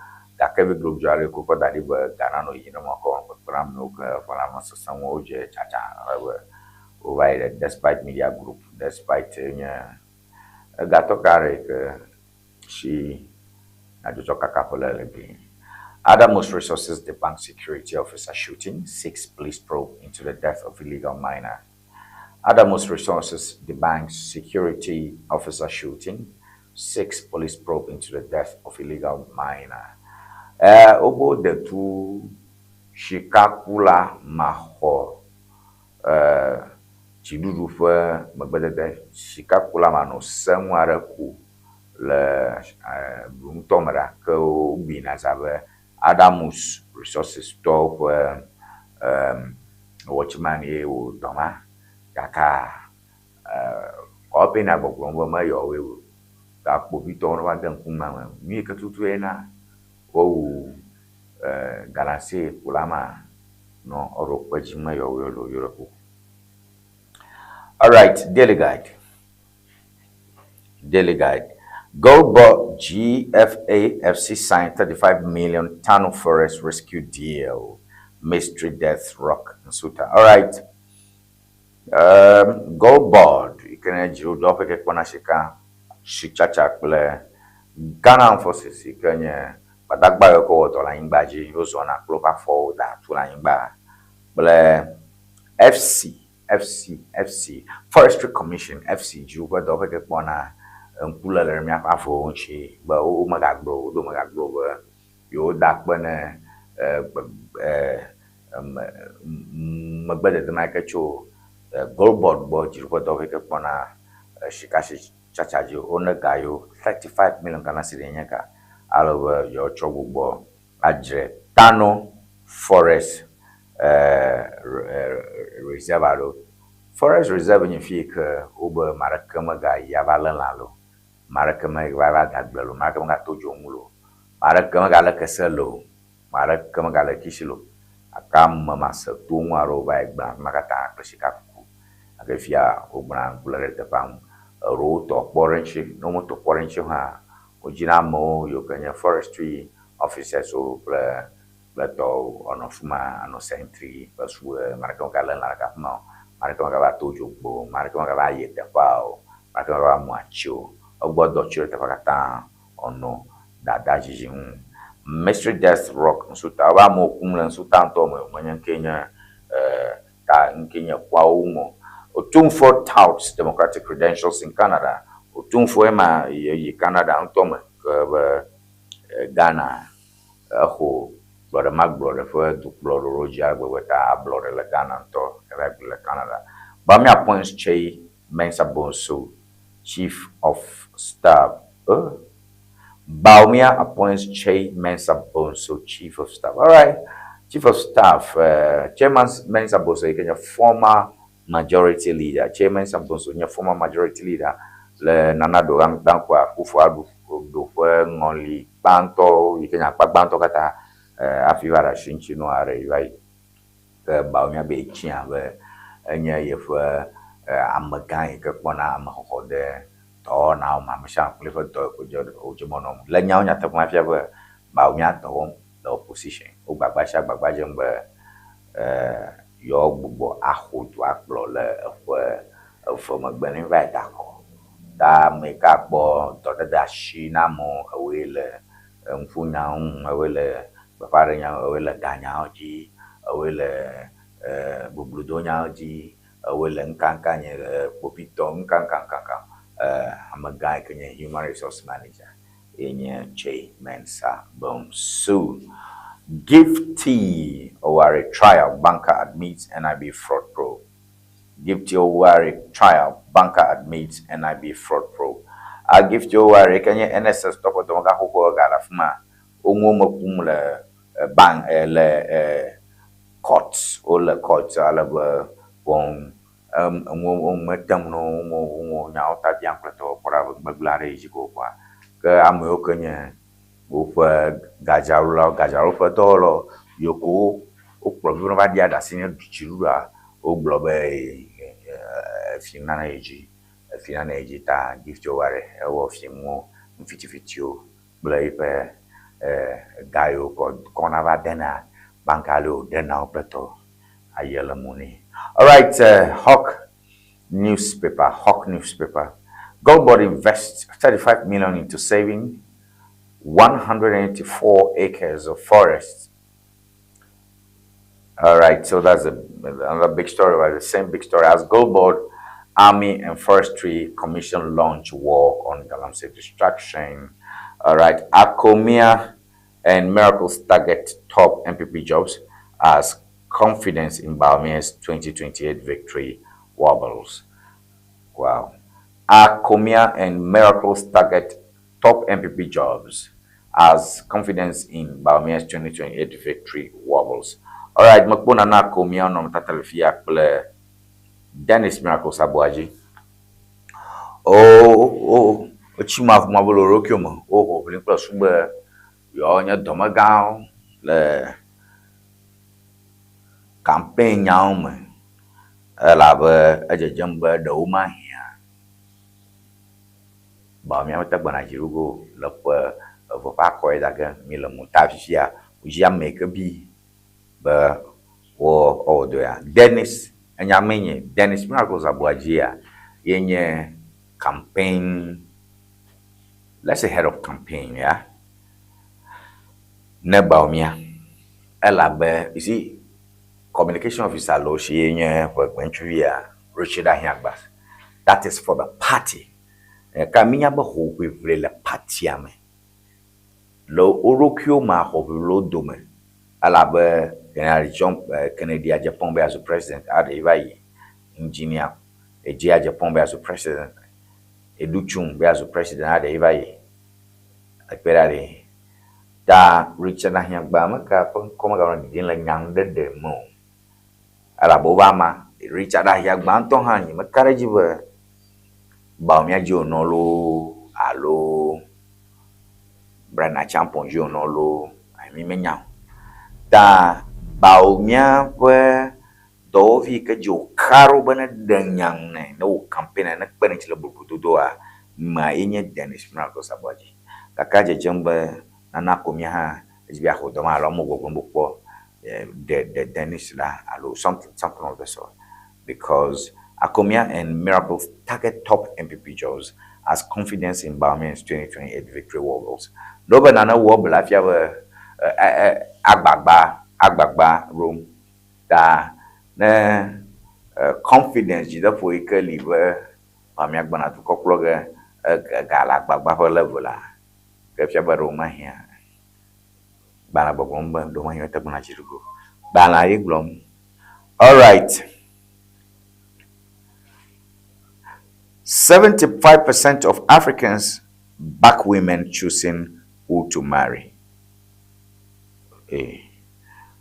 Dakevi Group, Jari Kuko Dadiba, Ganano, Yinamako, Pramnoka, Palamaso, Samoje, Chacha, over Despite Media Group, despite Gato Garek, she Najutoka Double LNB. Amos Resources, the bank security officer shooting, 6 police probe into the death of illegal miner. Amos Resources, the bank's security officer shooting, 6 police probe into the death of illegal miner. Obo the two Shikakula Maho. Chidudu fa magbede Shikakula mano somewhere ku le Brumtomara ko bina zabe Amos Resources to watchman ye o doma kaka open na bogbongo ma yo we ka pobito no wa dan kuma mi ka tutu ena o galase kulama no oro kwajima yo we lo yoroku. All right, Daily Guide. Goldbot GFAFC signed 35 million ton of forest rescue deal. Mystery death rock and Suta. All right. Goldbot. You can do Dopeke Konashika. Shichacha kple Ghana forces. You can Badagba Yoko to Laimbaji. Yozona Clover for that to Laimba. Ble FC Forestry Commission FC Juba Dopeke Kona. Pula lermia afo chi ba o magagbo do magagbo yo dakbane magbede de makacho goldboard bo jiruko do ke kona shikashi chachaji onagayo 35 million kana sirenya ka alo yo chobubo ajre tano forest reserve forest reserve ni fika oba marakama ga yabalan lalo Marakama Gava Dagbelo, Marakama Tojomulo, Marakama Gala Caselo, Marakama Gala Kishilo, a cam massa, Tumaro by Makata, Shikaku, a Gafia, Obran, Bullet Pam, a road to Porrenchi, no more to Porrenchi, Ojinamo, Yokanya Forestry officers, so Plato, on Ofuma, no Sentry, Basua, Marakama Gala Nakama, Marakama Gava Tojo, Marakama Gava Yetapao, Marakama Macho. Ogboddo chire tafakata ono dada jijin mystery death rock nsuta wa mo kumla nsuta ntomo manya Kenya ta Kenya kwa umo otumfo touts democratic credentials in Canada otumfo ema ye Canada ntomo Ghana ho brother Mark-Boye for du brother Roger weta brother la Ghana to le Canada ba mi appoints chei Mensa Bonso, Chief of Staff. Baumia appoints Che Mensa Bonso, Chief of Staff. All right, Chief of Staff, Chairman Mensa Bonso, your former majority leader. Che Mensa Bonso, your former majority leader. Le Nana Dorang Dankwa Kufuadu do ngoli banto, you can have banto kata afivara shinchino are right. Baumia be chia, enya if amagai kakwana amahode. To now mama sha clever to ojomono le nyaw nya to ma fia ba ba nya to the opposition o gbagba sha gbagba jemba yo gbogbo ahodu akplo le fo magbani vai da ko da me ka gbo to da shi na mo awe le mfu nya awe le ba pare nya awe le ganya oji awe le bubludo nya oji awe le nkanka nye popito nkanka I'm a guy can human resource manager in Che Mensa Bonso. Gifty Owari trial banker admits NIB fraud probe. Gifty Owari trial banker admits NIB fraud probe. I Gifty Owari can you NSS top of the Hoko Garafma Umo Kumle bang le courts or the courts all one. Metam no nyao ta yang plato pora baglare jigo kwa ke amu kenye ufa gajaru fa dolo yoko o problem ba dia da sine bichirura o globe finana eji ta gift oware e wo fimu mfitifitio blai pe gayo ko kona va dena bankalo dena plato ayela muni. All right, Hawk newspaper. Goldboard invests 35 million into saving 184 acres of forest. All right, so that's another big story, right? The same big story as Goldboard Army and Forestry Commission launch war on Galamsey destruction. All right, Acomia and Miracles target top MPP jobs as confidence in Baumia's 2028 victory wobbles. Wow. Acomia and Miracles target top MPP jobs as confidence in Baumia's 2028 victory wobbles. All right, Makbona na Acomia no tatalifia kple Dennis Miracles Abuaji. Ochima mabolo rokyomo. Blinkla sumbe yo nya domagao le campaign yaum lave ajajamba dauma hia ba mi amata bana jirugo lapa vopa koi daga mila mutafia ujia make bi ba o do ya Dennis anyamenye Dennis Miracles Abuajia yenye campaign, let's say head of campaign, yeah. Nebaumia elabe you see communication officer lo shienye wentria Richard Ahiagbas. That is for the party. Kaminya ba ho kwevre le party ame. Lo orokyo ma ho lo dome. Alabe Canada Japan be as president ade ibai engineer Ejia Japan be as president Educhum be as president ade ibai akperare da Richard Ahiagba maka koma ga din la nyang de mo ala Obama Richard Ahiagba anton hanyi makaraji ba baumia jo no lo alo brana champon jo no lo ami menya da baumia kwa dovi ka jo karo bana danyang ne no campaign na kpene chile bukutu doa ma enye Dennis Miracles Abuaji kakaje jamba na komia ha ejibia ho do ma lo mo gbogbo the Dennis la alo something of the sort, because Acomia and Miracles target top MPP jobs as confidence in Baumia's 2028 victory wobbles. No banana wobble if you have agbagba room da na confidence jida for ikeli we Baumiak bana to kokloga gala agbagba for level la ke fia ba roma hia bana bogomba do ma yota bana chirugo bana iglom. All right, 75% of Africans back women choosing who to marry.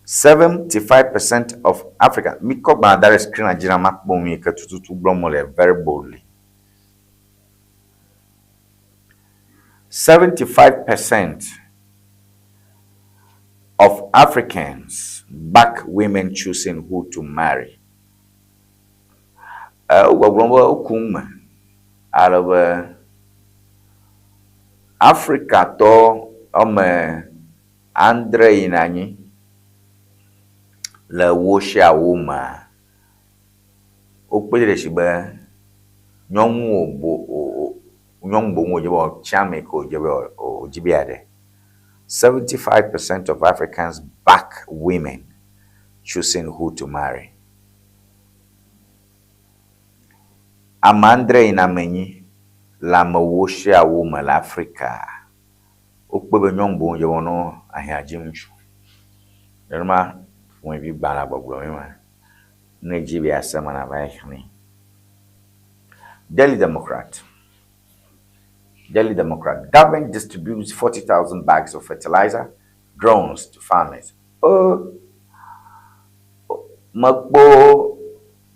75% of Africa. Miko Bandara screen and Jina Makbomi to Blomole very boldly. 75% of Africans back women choosing who to marry. Out of Africa to Andre Inani le wosha woma okpele shiba nyonwu bo nyongbo mo jebo chame ko jebo o jibiade. 75% of Africans back women choosing who to marry. Amandre inamenyi la mawosha woma la Africa okpebe nyongbo jebo no ahiajimchu. Derma when we ban about women, Nigeria Samana Vashni. Delhi Democrat. Government distributes 40,000 bags of fertilizer, drones to farmers. Makbo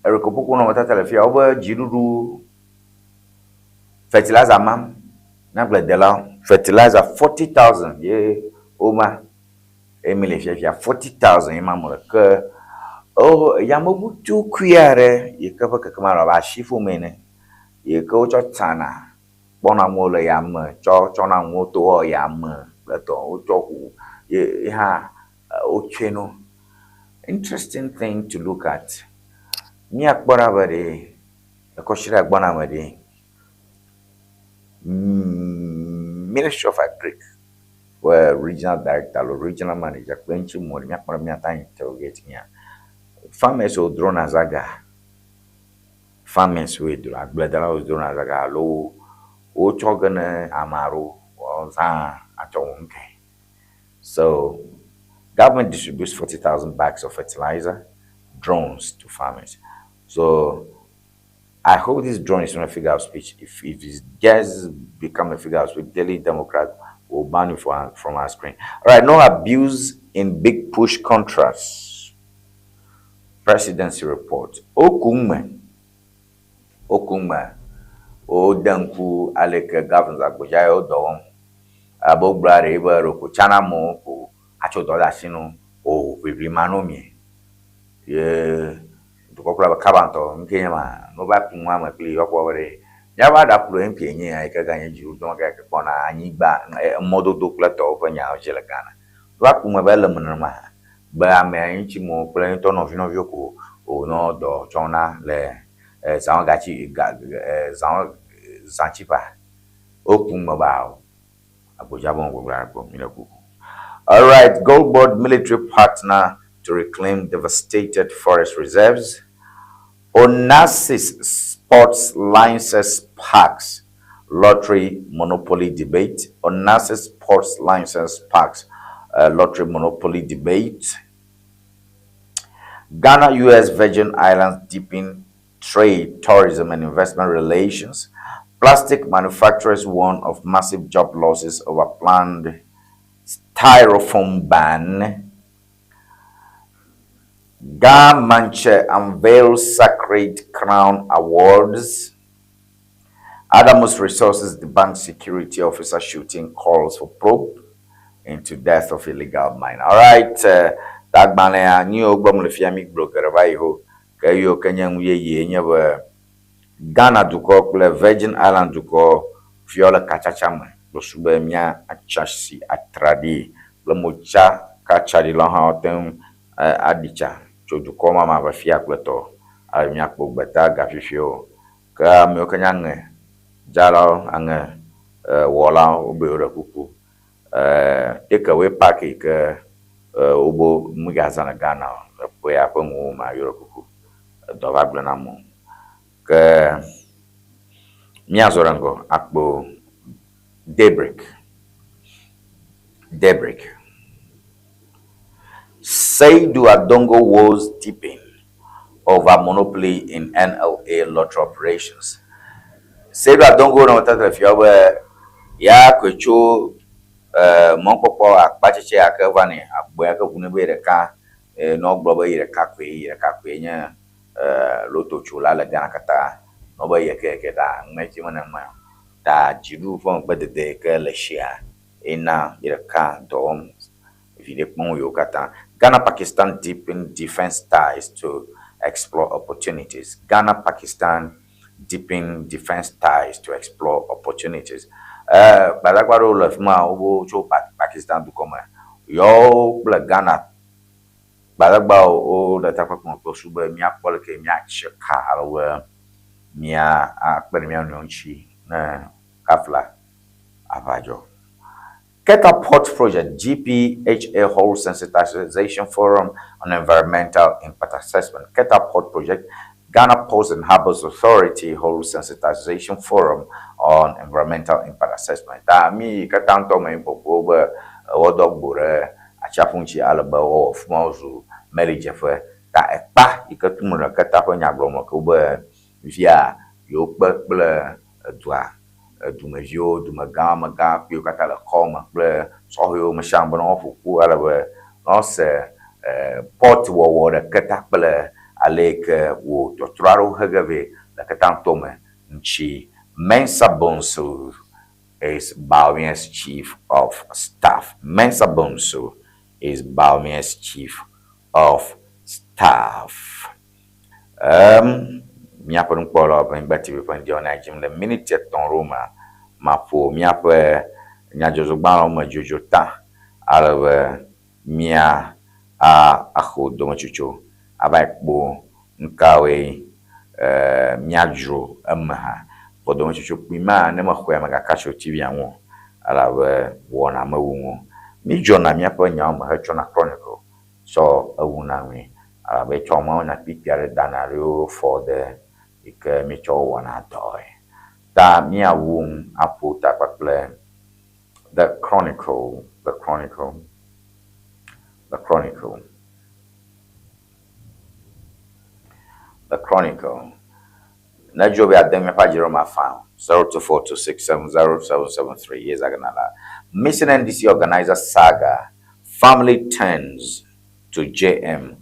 Erikopuku no Matalafia over Jiruru fertilizer mam. Nabla Dela fertilizer 40,000. Yeah, Oma. Emily Fia 40,000 imamuraka. Oh, Yamobutu Quiare, Yakapa Kamara Shifu Mene, Yako Chotana, Bonamola Yam, Chona Moto or Yam, Plato, Otoku, Yaha, Ocheno. Interesting thing to look at. Miak Bonavade, the Koshira Bonavade, Ministry of Agriculture. Where regional director or regional manager, Quenchi Moria, time interrogating ya. Farmers will drone azaga. Farmers will do like Bladala was drone azaga, low, Ochogana, Amaru, or Zan at Onke. So, government distributes 40,000 bags of fertilizer, drones to farmers. So, I hope this drone is not a figure of speech. If it does become a figure of speech, Daily Democrat will ban it from our screen. All right, no abuse in big push contracts. Presidency report. Okungme. Odanku aleke governors agbojayo dom. Abogbare iba roko chana mo ko achodola sinu o biblimano mi. Ye tukokula bakabanto nkenya no ba kunwa ma pli yokwo Yaba da plo MPNye ai ka ganye jiru don ka kona anyigba modo do plato opanya ojele kana. Wa kuma bele munama ba me anchi mo plan to no vino vioko o no do chona le zan gachi zan zanchipa okuma ba abojabon gbara ko minaku. All right, Gold Board military partner to reclaim devastated forest reserves. Onassis Sports License Parks Lottery Monopoly Debate. Onassis Sports License Parks Lottery Monopoly Debate. Ghana US Virgin Islands deepen trade, tourism and investment relations. Plastic manufacturers warn of massive job losses over planned styrofoam ban. Manche unveils Sacred Crown Awards. Amos Resources debunked security officer shooting, calls for probe into death of illegal mine. All right, Tagbane new Ogbomlefiamic broker Vaiho, Kayo Kanyang Ye Ghana Duko, Virgin Island Duko, Fiola Kachacham, Losubemia, Achashi, Atradi, Lamucha, Kachadi Longhautem, Adicha. To koma ma bafia kleto a miakbo beta gafifio ka mi okanyange jalo ange wola obeura kuku take away package ke obo mugaza na Ghana po ya ko mu ma yoro kuku do baglo na mo ke mi azorango akbo daybreak Saidu Adongo woes deepen over monopoly in NLA lottery operations. Sebra dongo no tata fiawe ya kwecho monpopo akpachiche akavani abwe akavune be ka no gbo be ka kwe nya loto chula la gana kata no be ke da mechi mana ma da jiru fon bedede ke le shia ina ka dom vide pon yo kata Ghana Pakistan deepen defense ties to explore opportunities. Ghana Pakistan deepen defense ties to explore opportunities. Balakwaro lefma obo cho Pakistan du koma. Yo bla Ghana. Balagba o da takwa ko suba mi apol ke mi achika alwe mi a kpere mi onchi na kafla abajo. Catapult Project, GPHA Whole Sensitization Forum on Environmental Impact Assessment. Catapult Project, Ghana Ports and Harbors Authority Whole Sensitization Forum on Environmental Impact Assessment. Da mi katanto me popo ba wodok bure achapunchi alaba of mozu merijefe ta ekpa ikatumura katapo nyaglomo ko ba via yo kple dwa dumevio dumagama ga pio kata la koma ple sohyo mashamba no fuku alabe no se port wo de kata ple alek wo totraro hagave la kata tome nchi Mensa Bonsu is Baumia's chief of staff. Mensa Bonsu is Baumia's chief of staff. Miapo nkpolo ben bati be pan dio na jim le minute ton roma mapo miapo nya jozo gba ma jojo ta alawe mia a khodo machucho abaikbo nkawe miajo amaha podo machucho pima ne makhwa ma kacho tv anwo alawe wona mawunwo mi jona miapo nya ma ha chona chronicle so awuna mi alawe choma na pipiare danario for the ike micho wana toy ta mia wum apu ta kple the chronicle na jobi adem pa jiro ma fa 0242670773 years aganala Mission NDC organizer saga family turns to JM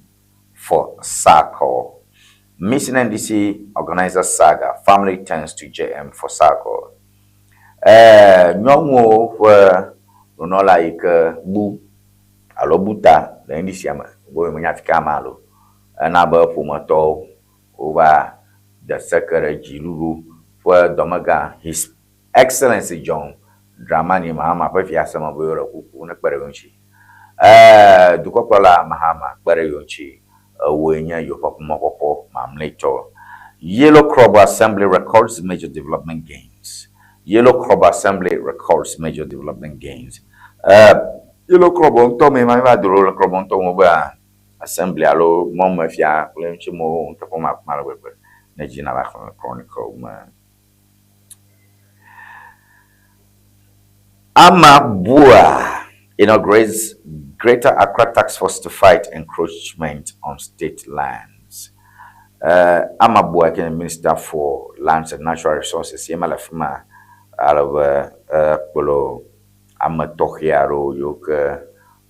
for circle. Mission NDC organizer saga family turns to JM for circle. Nyongo wa unola ike bu alobuta la NDC ama bo munyafika malo na ba fumato over the secretary Jilulu for Domaga His Excellency John Dramani Mahama pefia sama boyoro kuku na kpere yonchi dukopola Mahama kpere yonchi wenya yopopo mopopo mamlecho Yellow Crop Assembly records major development gains. Yellow Crop Assembly records major development gains. Yellow Crop on to me my vadro crop on to moba assembly alo mom mafia plenty mo to ma malwe na jina ba chronicle man. Amabua inaugurates Greater Accra Task Force to fight encroachment on state lands. Amabua, Minister for Lands and Natural Resources, Yemala Fuma, Alava, Polo, Amatohiaro, Yoka,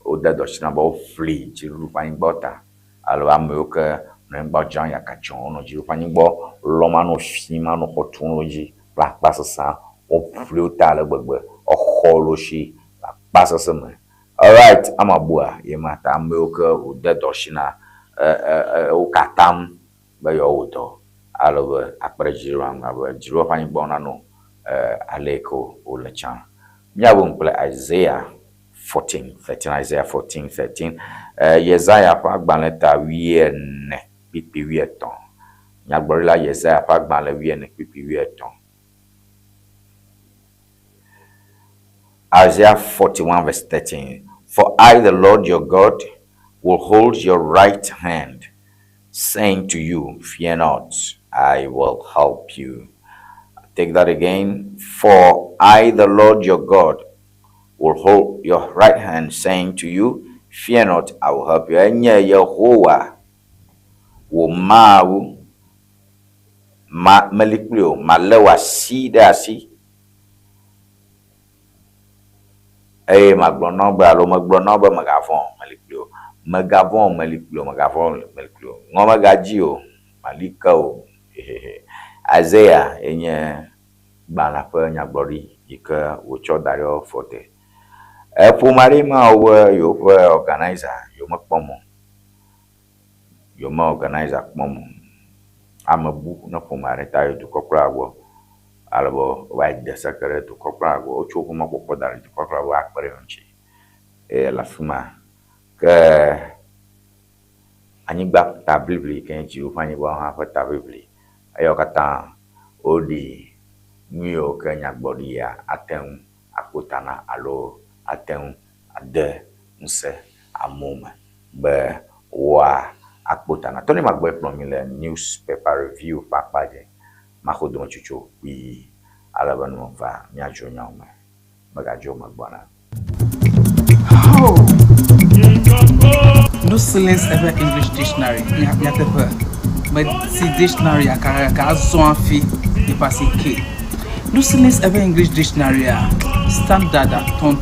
Oda Doshinabo, Flee, Jirupaning Bota, Alavamoka, Remba Jan Yakachon, Jirupaningbo, Lomano Shimano Hotunology, Black Bassasa, or Fluta, or Holoshi, Bassasama. All right, Amabua, Yemata, Amoka, Oda Doshina, Okatam. Bayo auto alova akprajiram aba jiro pani bonano aleko olachan miabum ple Isaiah 14:13 Yesaya pa gbanleta wiene pipi wieton nyagborila Yesaya pa gbanle wiene pipi wieton Isaiah 41:13 For I the Lord your God will hold your right hand, saying to you, fear not, I will help you. Take that again. For I, the Lord your God, will hold your right hand, saying to you, fear not, I will help you. Enye Yehovah wo ma meliklio ma lewa si de asi ma glono ba lo ma glono ba magafon meliklio magavon meliklio ngoma gajio malikao Isaiah enye bana pe nyagbori ika wocho dario forte pour marima yo organizer yo makpomo yo ma organizer kpomo amabu na pour marita yo to kokra wo albo wa de sakare to kokra wo ocho kuma kokko dare to kokra wo akpare onchi la fuma que Ŋdi ta Bible kenji o fani bo ha fa ta Bible ayo kata odi mio kenya gbodia aten akutana alo aten ade nse amoma be wa akutana Tony Mark-Boye plomile newspaper review papaje makodo chuchu wi alabanu va miajo nyoma bagajo magbona no silence ever English dictionary ya tepe but si dictionary ka zo afi e passer k no silence ever English dictionary standard ton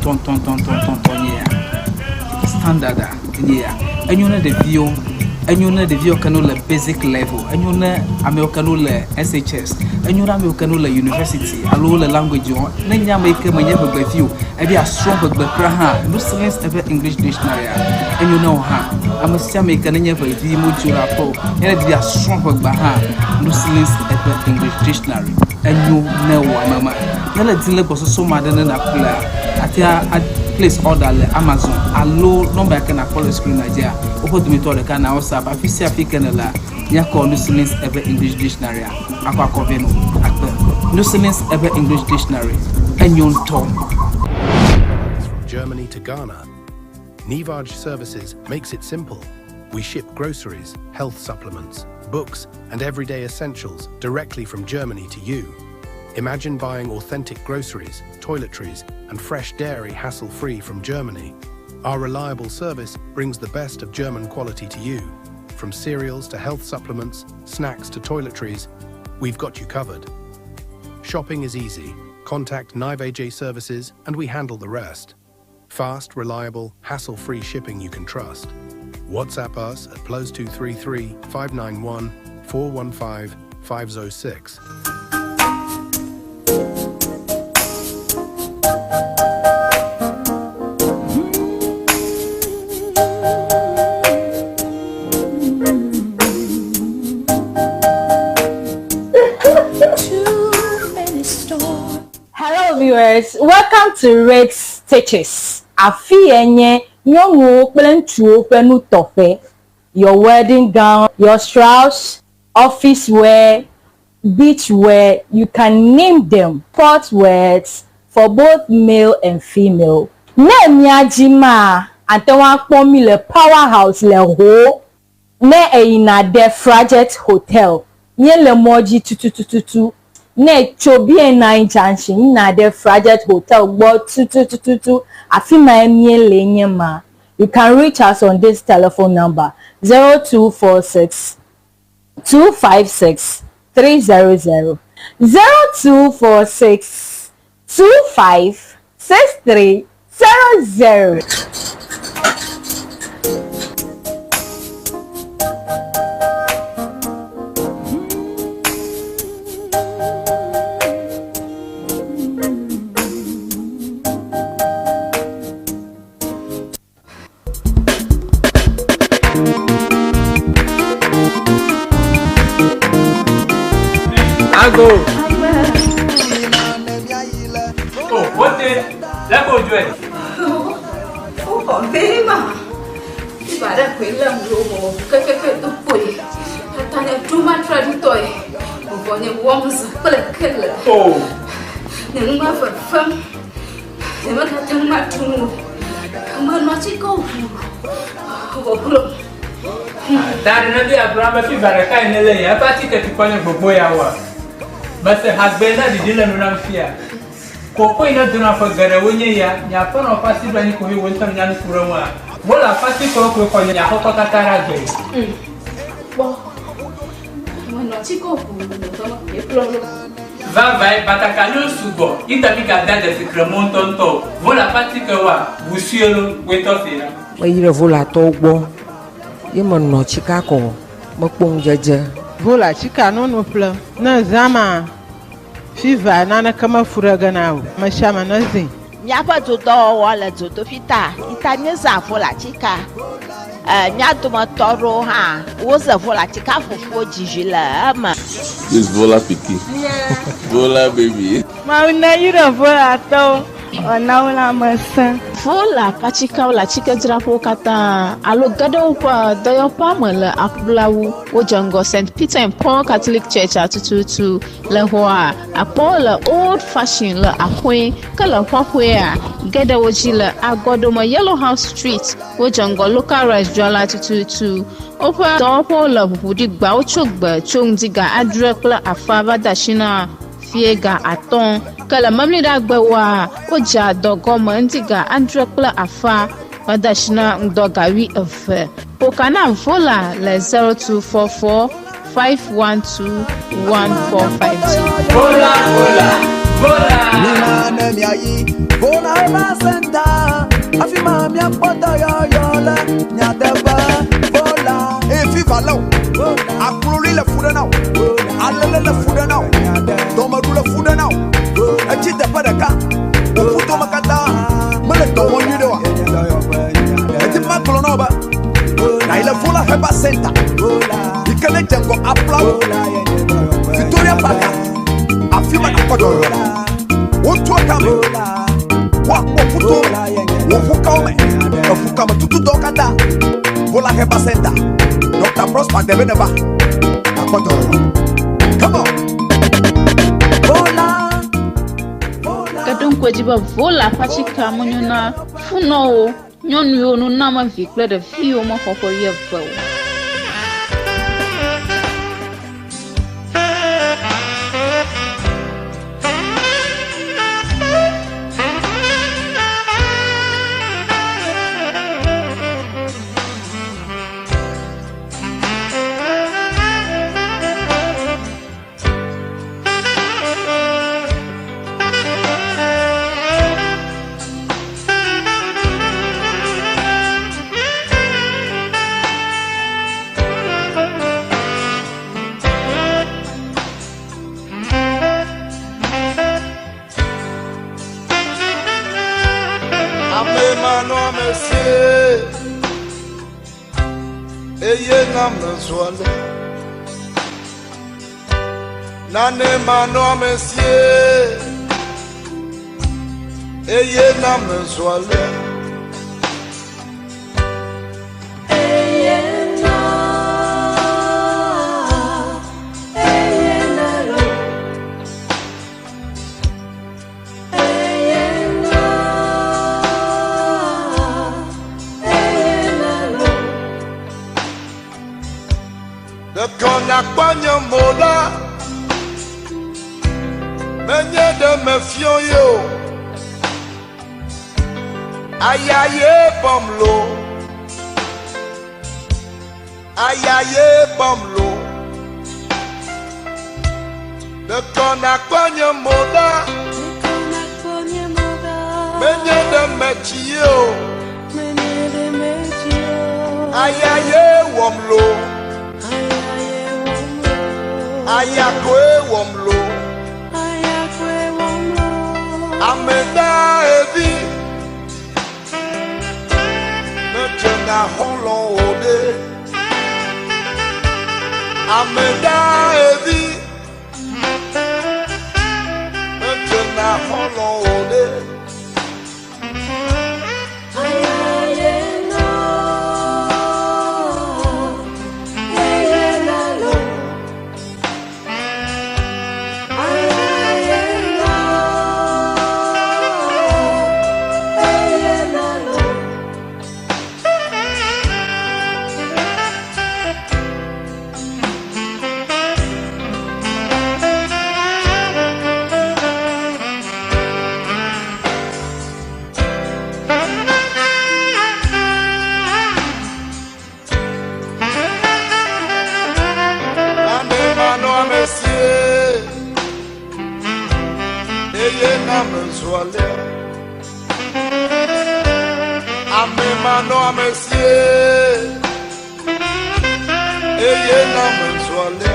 yeah standard yeah anyone the view can le basic level anyone americano le SHS anyone americano le university allo le language on na nya make manya be view e be a strong be ha no silence ever English dictionary anyone ha amasia make na nya be view module apo e be a strong be ha no silence ever English dictionary anyone na wa mama na le dile boso so madana na kula atia place order le Amazon allo number can call screen Nigeria opo dimitore can WhatsApp afisi african la ya call no silence ever English dictionary akwa koveno akpe no silence ever English dictionary enyon tom. From Germany to Ghana, Ŋdi Services makes it simple. We ship groceries, health supplements, books and everyday essentials directly from Germany to you. Imagine buying authentic groceries, toiletries, and fresh dairy hassle-free from Germany. Our reliable service brings the best of German quality to you. From cereals to health supplements, snacks to toiletries, we've got you covered. Shopping is easy. Contact Ŋdi Services and we handle the rest. Fast, reliable, hassle-free shipping you can trust. WhatsApp us at +233 591 415 506. Hello viewers, welcome to Rex Stitches. Afienye nyongo kple penu tofe. Your wedding gown, your strauss, office wear, beach wear, you can name them. Sport wears for both male and female. Ne miajima antewa kpomi le powerhouse le ho. Ne ina de Frajet Hotel. Nye le moji tututututu. Ne chobie na junction na de Frajet Hotel gbo tututututu afima emie lenye ma. You can reach us on this telephone number 0246 256 300 0246 25 6300. Go. Oh, what the? Let go, Joy. Oh, very much. If I don't quit them, go to put. I can't do my traditory. When it warms, but a killer. Oh, never for fun. Never got to my tomb. Come on, not to go. that another Abraham fever, I can't lay a party to punish boy hour. But the husband that did not fear. Coco in a dinner for Garawunya, Yapon or Passy Banico, who went on Yan Kurama. Well, a Passy Coco for Yakota. Va, batakalo subo. Itabika dada secrement tonto. Voilà partie que vous suivez le ma yire vola to gbo ye mo no chika ko mo pon jeje vola chika no no ple na zama fiva na kama furaga na ma shama na zin miapa todo wala todo fita itanye za vola chika nya to ma toro ha wo za vola chika fofo jijila ama This vola piki. Vola baby. Ma una yire vola to ona wala masa Vola pachika la chika drapo kata alo gado pa dayo pa mele akblawu o jango St. Peter and Paul Catholic Church atututu le hoa apola old fashioned le akwe kala hwahwe gada woji le agodoma Yellow House Street o jango local restaurant atututu opa dopo le budi gba o chogba chongdiga adrekla afava dashina fiega aton kala mamli da gbawa oja dogo mandiga andrekla afa badashina ndogawi efe pokana vola le 0244 512 1452 vola nina mi ayi vola ma senta afima mi apota yo la nya deba vola e fi valo akulori le fuda now alele le fuda now domaru le fuda now achi de padaka o futo makata mele to wonyi de wa eti maklo no ba na ile vola heba center ikele jengo applaud Victoria Park afima na kodo wotu akame wa futo wo fukame fukame tutu dokata vola heba center Dr. Prosper Debeneba akodo come on vola kadon kwajiba vola pachika munyuna funo nyonu yo no nama vikle de fio mo fofo yevo Nane mano monsieur eye na mezwale de kona kwanyo mola menye de me fion yo ayaye pomlo de kona kwanyo moda menye de me chio ayaye womlo ayakwe womlo Amenda evi Mejena holon ode Amenda evi Mejena holon ode mensuale. Ame mano amesie. Eye na mensuale.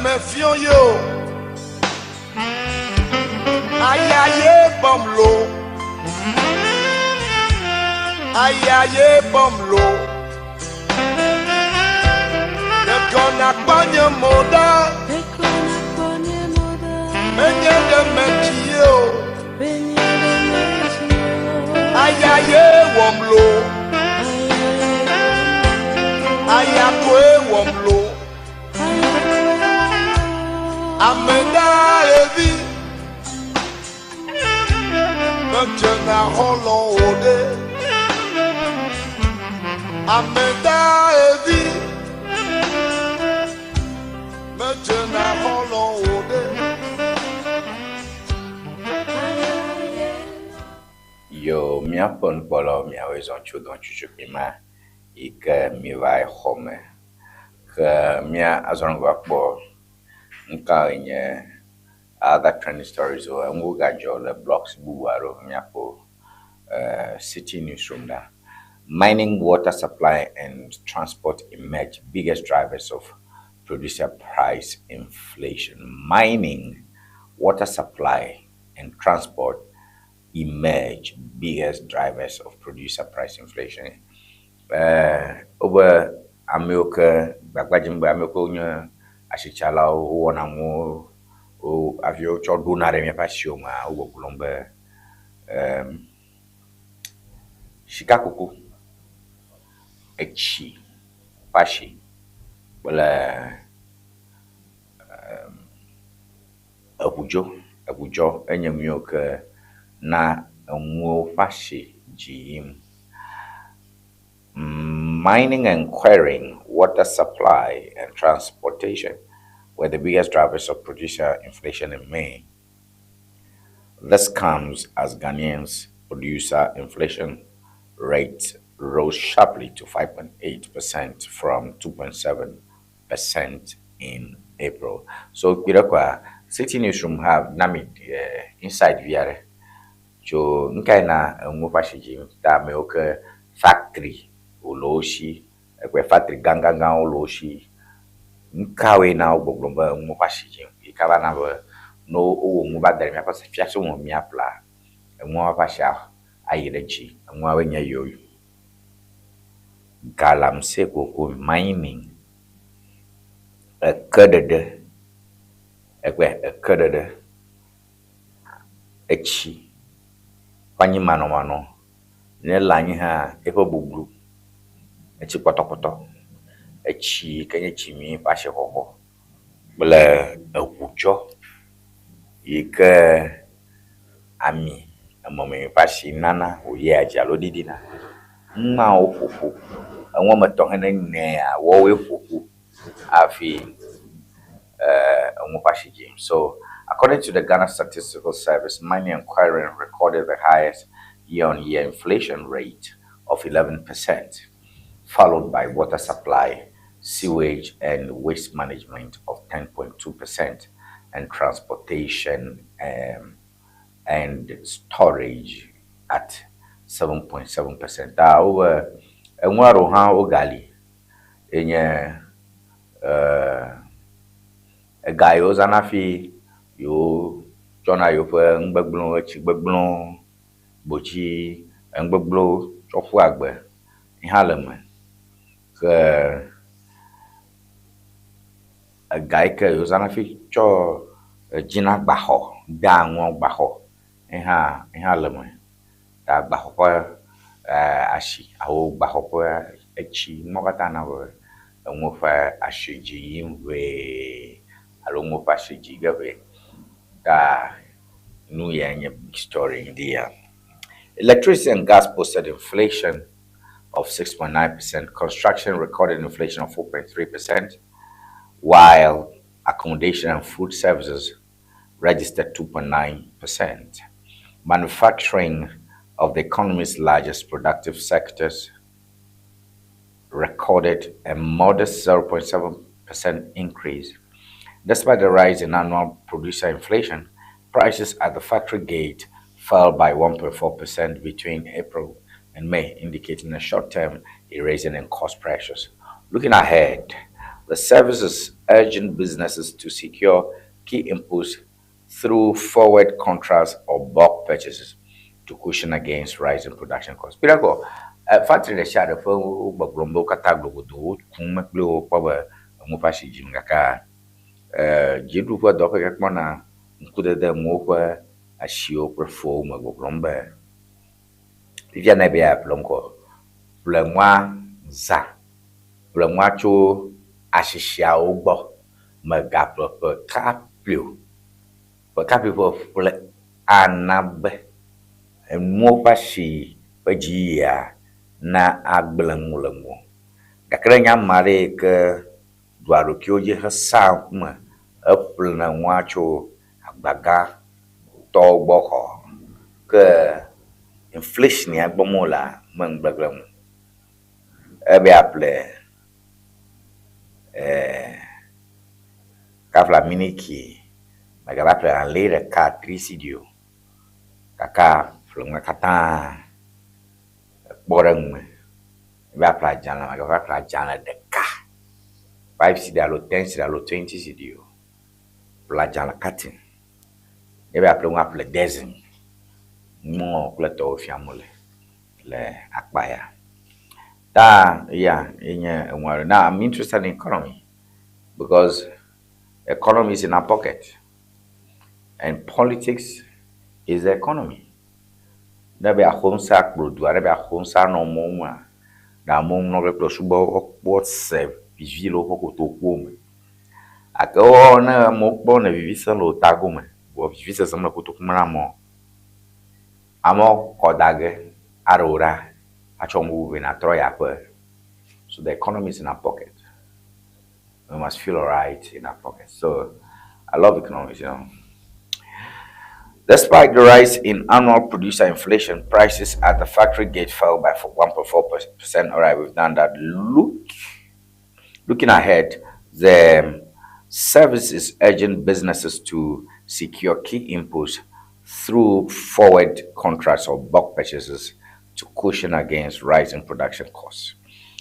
Me fion yo ayaye bomlo de kona panya moda menye de me kio ayaye womlo ayakwe womlo Amenda evi Mechena holon ode Amenda evi Mechena holon ode Yo mia pon polo mia wezon chudon chuchupima ike mi vai home ke mia azongo akbo nka nye other trending stories or nguga jole blocks buwaro miapo city newsroom da mining, water supply and transport emerge biggest drivers of producer price inflation. Mining, water supply and transport emerge biggest drivers of producer price inflation. Over America bagbajimba America Ashichala Wana mo o avio choduna re mi pasioma o kulombe shikakuku echi pashi wala abujo enyemyo ke na nwo pashi jim. Mining and quarrying, water supply and transportation were the biggest drivers of producer inflation in May. This comes as Ghanaians' producer inflation rate rose sharply to 5.8% from 2.7% in April. So, Kirakwa, City Newsroom have Namid inside Viare. So, Nkaina Mupashiji, Tameoka factory. Oloshi, ekwe factory ganga oloshi. Nkawe na ogbogbo mupashiji. Ikaba na no owo mubadari mi apasa fiaso mo mi apla. Mo apasha ayirechi, mo awenya yoyo. Galamse koko mining. Ekedede. Ekedede. Echi. Panyi mano. Ne lanyi ha epo buglu. Echi poto echi kenye chimi pashe hoho bele ewujo ike ami amome pashi nana oye ajalo didina nma ofufu enwo meto hene ne a wo we fufu afi enwo pashi jim. So according to the Ghana Statistical Service, mining and quarrying recorded the highest year-on-year inflation rate of 11%. Followed by water supply, sewage and waste management of 10.2%, and transportation and storage at 7.7%. Over enwaro ha ogali enye gayo zanafi yo jona yo pe ngbegblo echi gbegblo bochi ngbegblo chofu agbe ihaleme gaike yozana fi cho jina gbaho da won gbaho iha leme da gbaho pa ashi awo gbaho pa echi mokata na won fa ashiji yimwe alo mo fa ashiji gawe da nu yenye big story in the electricity and gas posted inflation of 6.9%. Construction recorded inflation of 4.3%, while accommodation and food services registered 2.9%. Manufacturing, of the economy's largest productive sectors, recorded a modest 0.7% increase. Despite the rise in annual producer inflation, prices at the factory gate fell by 1.4% between April and May, indicating a short-term easing in cost pressures. Looking ahead, the service is urging businesses to secure key inputs through forward contracts or bulk purchases to cushion against rising production costs. Pirago, factory the shadow for Bagrombo Cataglo do Kumaklo Power Mupashi Jimgaka. Jidu for Dr. Mona could the move a show perform a Bagromba. If you never have Plonko, Blamwa Za, Blamacho Ashishia Obo, Magapo per Capio, per Capio for Anabe, and Mopashi, Pajia, na Agbelamulango. Gakrenya Mare ke Duarukyoje Hasam, Apple na Wacho, Agbaga, Toboko, ke inflation ya bomola Mangbaglam. Ebe Apple, Kafla Miniki, Magabaple and later car 3 CDO. Kaka, Flungakata, Borang, Vapla Jana, Magavapla Jana de Ka 5 CDO, 10 CDO, 20 CDO, Plajana cutting. Ebe Aplung up le dozen, more plateau family, le Akbaya. Now I'm interested in economy because economy is in our pocket and politics is the economy. There be a home sack blood, there be a home sack no more. That mong no reply subo what save vigilo hoko to come. A go na mo bon e vivisa lo tagume. Bo vivisa samla kuto kumara mo. Amo kodage arora. Achomu we na troya per. So the economy is in our pocket. We must feel alright in our pocket. So I love economics, you know. Despite the rise in annual producer inflation, prices at the factory gate fell by 1.4%. All right, we've done that. Looking ahead, the service is urging businesses to secure key inputs through forward contracts or bulk purchases to cushion against rising production costs.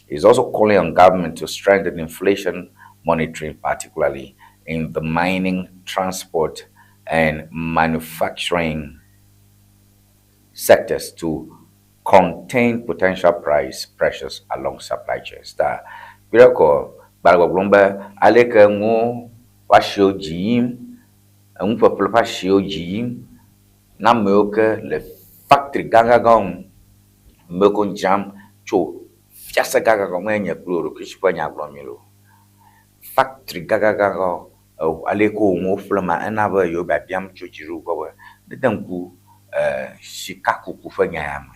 It's also calling on government to strengthen inflation monitoring, particularly in the mining, transport, and manufacturing sectors to contain potential price pressures along supply chains. That Birako Baragomba Aleka Mo Washo Jim and Papa Shio Jim Namoka le factory Gangagong Mokon Jam Cho Jasa Gagagomania Blue Kishpanya Glomilo Factory Gagago. Aleko mo flama anaba yo ba biam chojiru ko de danku shikaku ku fanya yam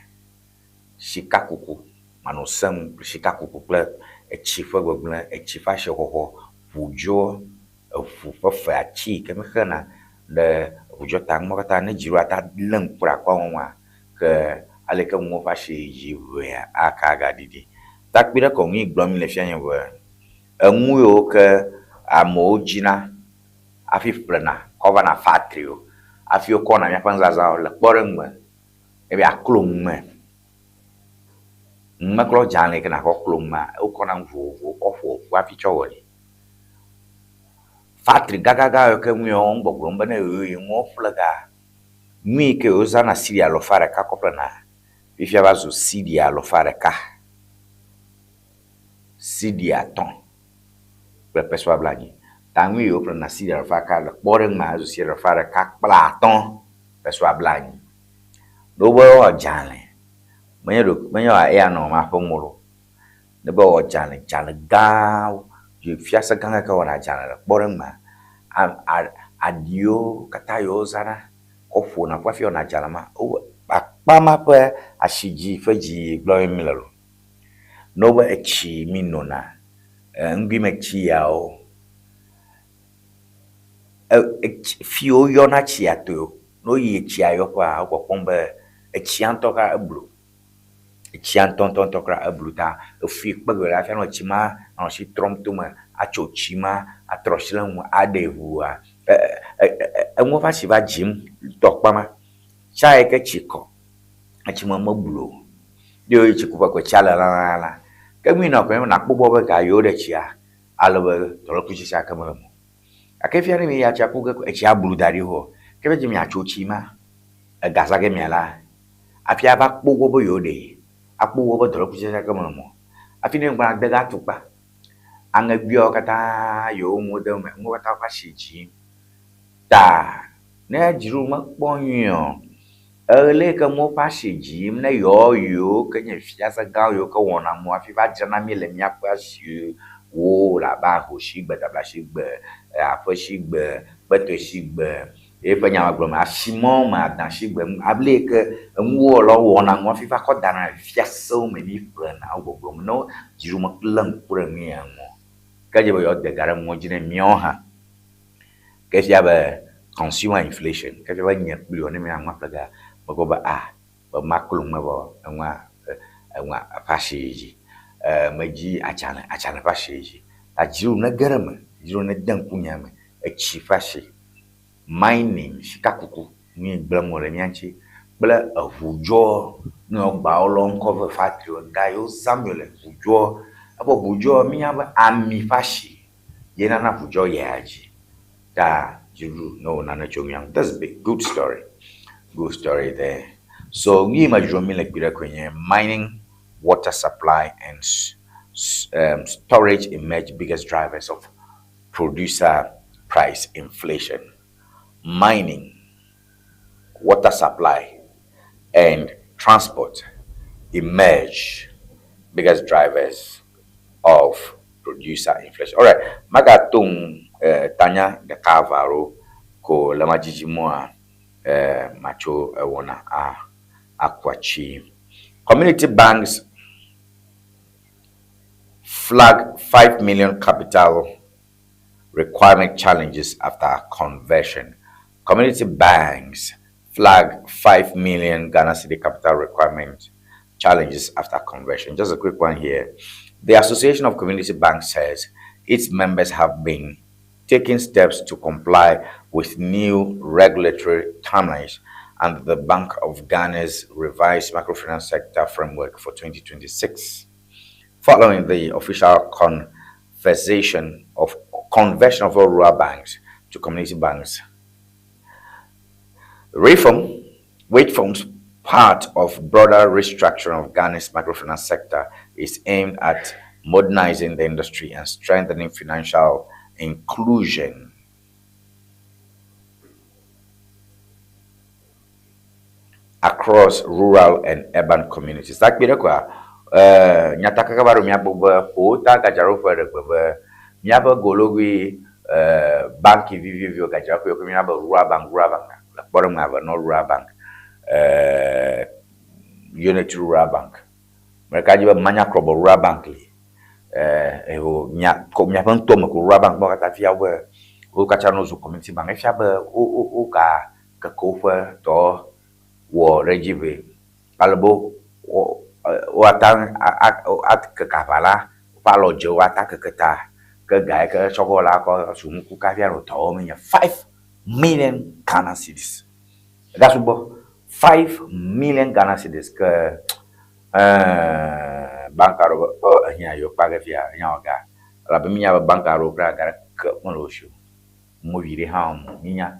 shikaku manusam shikaku pla e chifa gogla e chifa shehoho bujo fu fa chi ke mkhana de bujo tang mo kata ne jiru ata leng pura kwa wa ke aleka mo fa shi jiwe aka ga didi tak bira ko ngi glom le fianya wa amu yo ke amojina afi plena cover na factory afi okona nya panza za le boreng me e bi aklum me maklo jane ke na ko klum ma okona mvu ofo afi chowori factory gaga ke mu yo ngbogbro mbana e mo flaga mi ke ozana siria lo fare ka ko plena bi fia bazo siria lo fare ka sidia ton le peswa blagi Tangui open na sider faka boring ma zo sider fara kak platon peswa blani do bo jale manyo a no ma pomolo ne bo jale gaw je fiasa ganga ka wana jale boring ma adio katayo zara kofu na kwa fio na jale ma o pa ma pa ashiji faji glory milalo no ba echi mi nona ngwi mechi yao fio yona chi ato no ye chi ayo kwa akopombe echi antoka ablu echi antontokra abluta fi kpagara fa no chima no shi tromtuma acho chima atroshilan adehua enwo fa shi ba jim tokpama chai ke chiko achima mablo dio chikupa ko chala la kami na ko na kpobo be ka yo de chia alobe to lo kuchi saka mo akefia ni ya cha kuga ko chia blu dari ho kebe jimi acho chima gasa ke miala afia ba kpogo bo yo de akpogo bo to lo kuchi saka mo afini ngba daga tukpa anga bio kata yo mo de mo kata fa shiji ta ne jiru ma ponyo ele ka mo pa shiji na yo ka nya fiasa ga yo ka wona mo afi ba jana mi le mia pa shi wo la ba ho shi gbe da ba shi gbe afo shi gbe beto shi gbe e pa nya agbo ma shimo ma dan shi gbe able ka nwo lo wona mo afi fa ko dana fiasa o me ni plan agbo no jiru ma plan pura mi mo ka je bo yo de gara mo jine mi ha ke sia ba consumer inflation ka je ba nya bi oni mi anwa plaga bako ba ba makulung ma bo anwa pasheji maji achana pasheji ajiru na garama jiru na dan kunyama echi fashi mining shikakuku ni blamo le nyanchi bla avujo no ba olon cover factory gayo samuel avujo abo bujo mi aba ami fashi yena na avujo yaji da jiru no na chongyang. That's a big good story. Good story there. So, mining, water supply, and storage emerge biggest drivers of producer price inflation. Mining, water supply, and transport emerge biggest drivers of producer inflation. All right, magatung tanya de Carvaro ko lamajiji moa macho wona akwachi. Community banks flag 5 million capital requirement challenges after conversion. Community banks flag 5 million Ghana City capital requirement challenges after conversion. Just a quick one here. The Association of Community Banks says its members have been taking steps to comply with new regulatory timelines under the Bank of Ghana's revised microfinance sector framework for 2026. Following the official conversion of all rural banks to community banks, reform, which forms part of broader restructuring of Ghana's microfinance sector, is aimed at modernizing the industry and strengthening financial inclusion. Across rural and urban communities. Like nyataka kabaru miaboba pota gajaro fere baba miaba gologwi banki vivio gajaro ko miaba rural bank la borom ava no rural bank unity rural bank mereka jiba manya krobo rural bank li eho nya ko miaba ntoma ko rural bank ba kata fia we o kacha no zo community bank fia ba o ka ko fa to wo rejibe albo watang at ke kapala palo jo wata ke keta ke gai ke chokola ko sumuku ka fia ro to me 5 million Ghana cedis. That's about 5 million Ghana cedis ke bankaro nya yo pa ke fia nya oga la be minya bankaro pra ga ke mo shu mo vire ha mo minya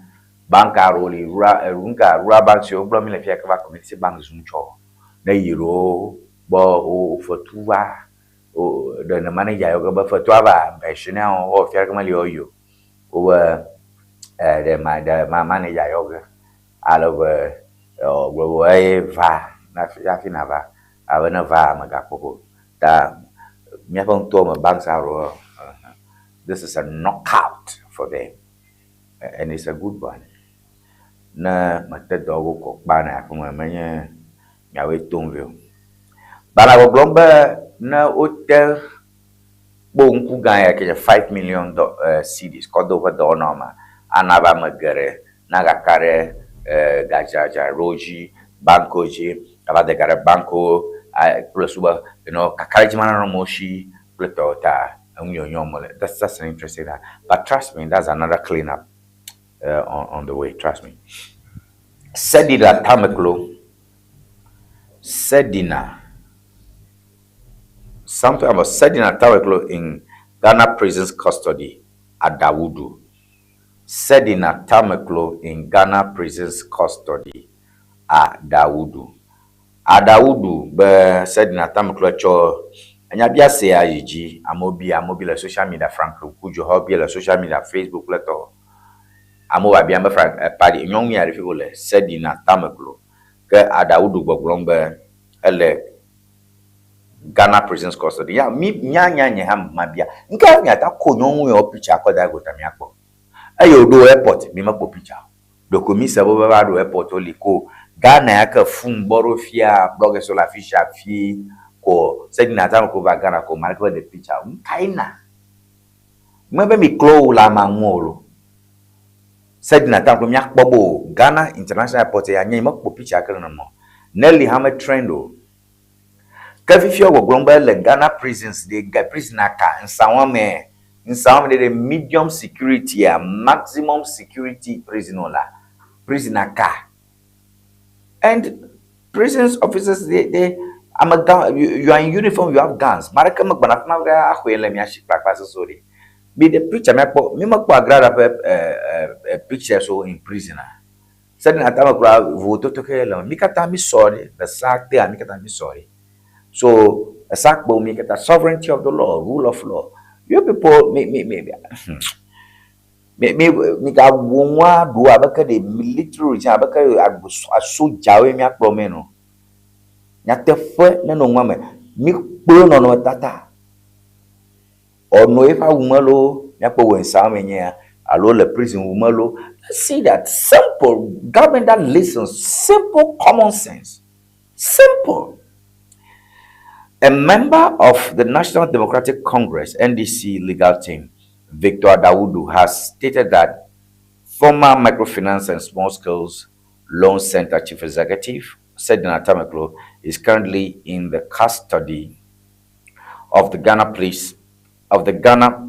bankaro li rura bank so bro mi le fia ke ba community bank zum cho na yiro bo o fotua o de na manager yo ba fotua ba professional o fia ke mali oyo o de manager yo ga alo o go va na fia fina ba aba na va maga poko ta mi pa to ma bank sa ro. This is a knockout for them and it's a good one. Na mate dogo ko bana ko manya nyawe tongvio Bala go glomba na hotel bonku gaya ke 5 million cedis kodo over the norma anaba magare naga kare gajaja roji bankoji aba de kare banko plus uba kakaraji mana moshi plutota that's an interesting that. But trust me, that's another cleanup on the way. Trust me. Sedina Tameklo. Sedina. Something about Sedina Tameklo in Ghana prison's custody at Dawudu. Sedina Tameklo in Ghana prison's custody at Dawudu. Adawudu be Sedina Tameklo cho anya bia se ayiji amobi le social media franco kujo hobby le social media Facebook leto amoba bia me frank party nyong mi arifi le Sedina Tameklo ke Adawudu gbogbon be ele Ghana prisons custody ya mi nya ha mabia nka mi ata ko nyong yo picture akoda go tami akpo ayo do airport mi makpo picture do komi sabo baba do airport oliko Ghana yaka fun borofia blog so la fisha fi ko Sedina Tameklo ba Ghana ko mark the picture kaina mbe mi klo la mamolo Sedina Tameklo mi akpobo Ghana International Airport ya nyi makpo picture akana mo Nelly Hame trendo kafifio go glomba le Ghana prisons de prisoner ka nsawame de medium security a maximum security prisoner ka and prisons officers they you are in uniform, you have guns. Maraka magbana fana akhwele mi ashikpa class sorry. Be the picture me makpo agrada picture so in prisoner. Sedina Tameklo voto to kele mi kata mi sorry, the sack there mi kata mi sorry. So a sack bo mi kata sovereignty of the law, rule of law. You people me ga wonwa do abaka the military abaka aso jawe mi akpo me no. Nyatefe ne no nwame mi kpo no tata ono ifa wumalo nyakpo wensa menye alo le prison wumalo. See that simple government that listens, simple common sense, simple. A member of the National Democratic Congress NDC legal team, Victor Adawudu, has stated that former microfinance and small scales loan center chief executive Sedina Tameklo is currently in the custody of the Ghana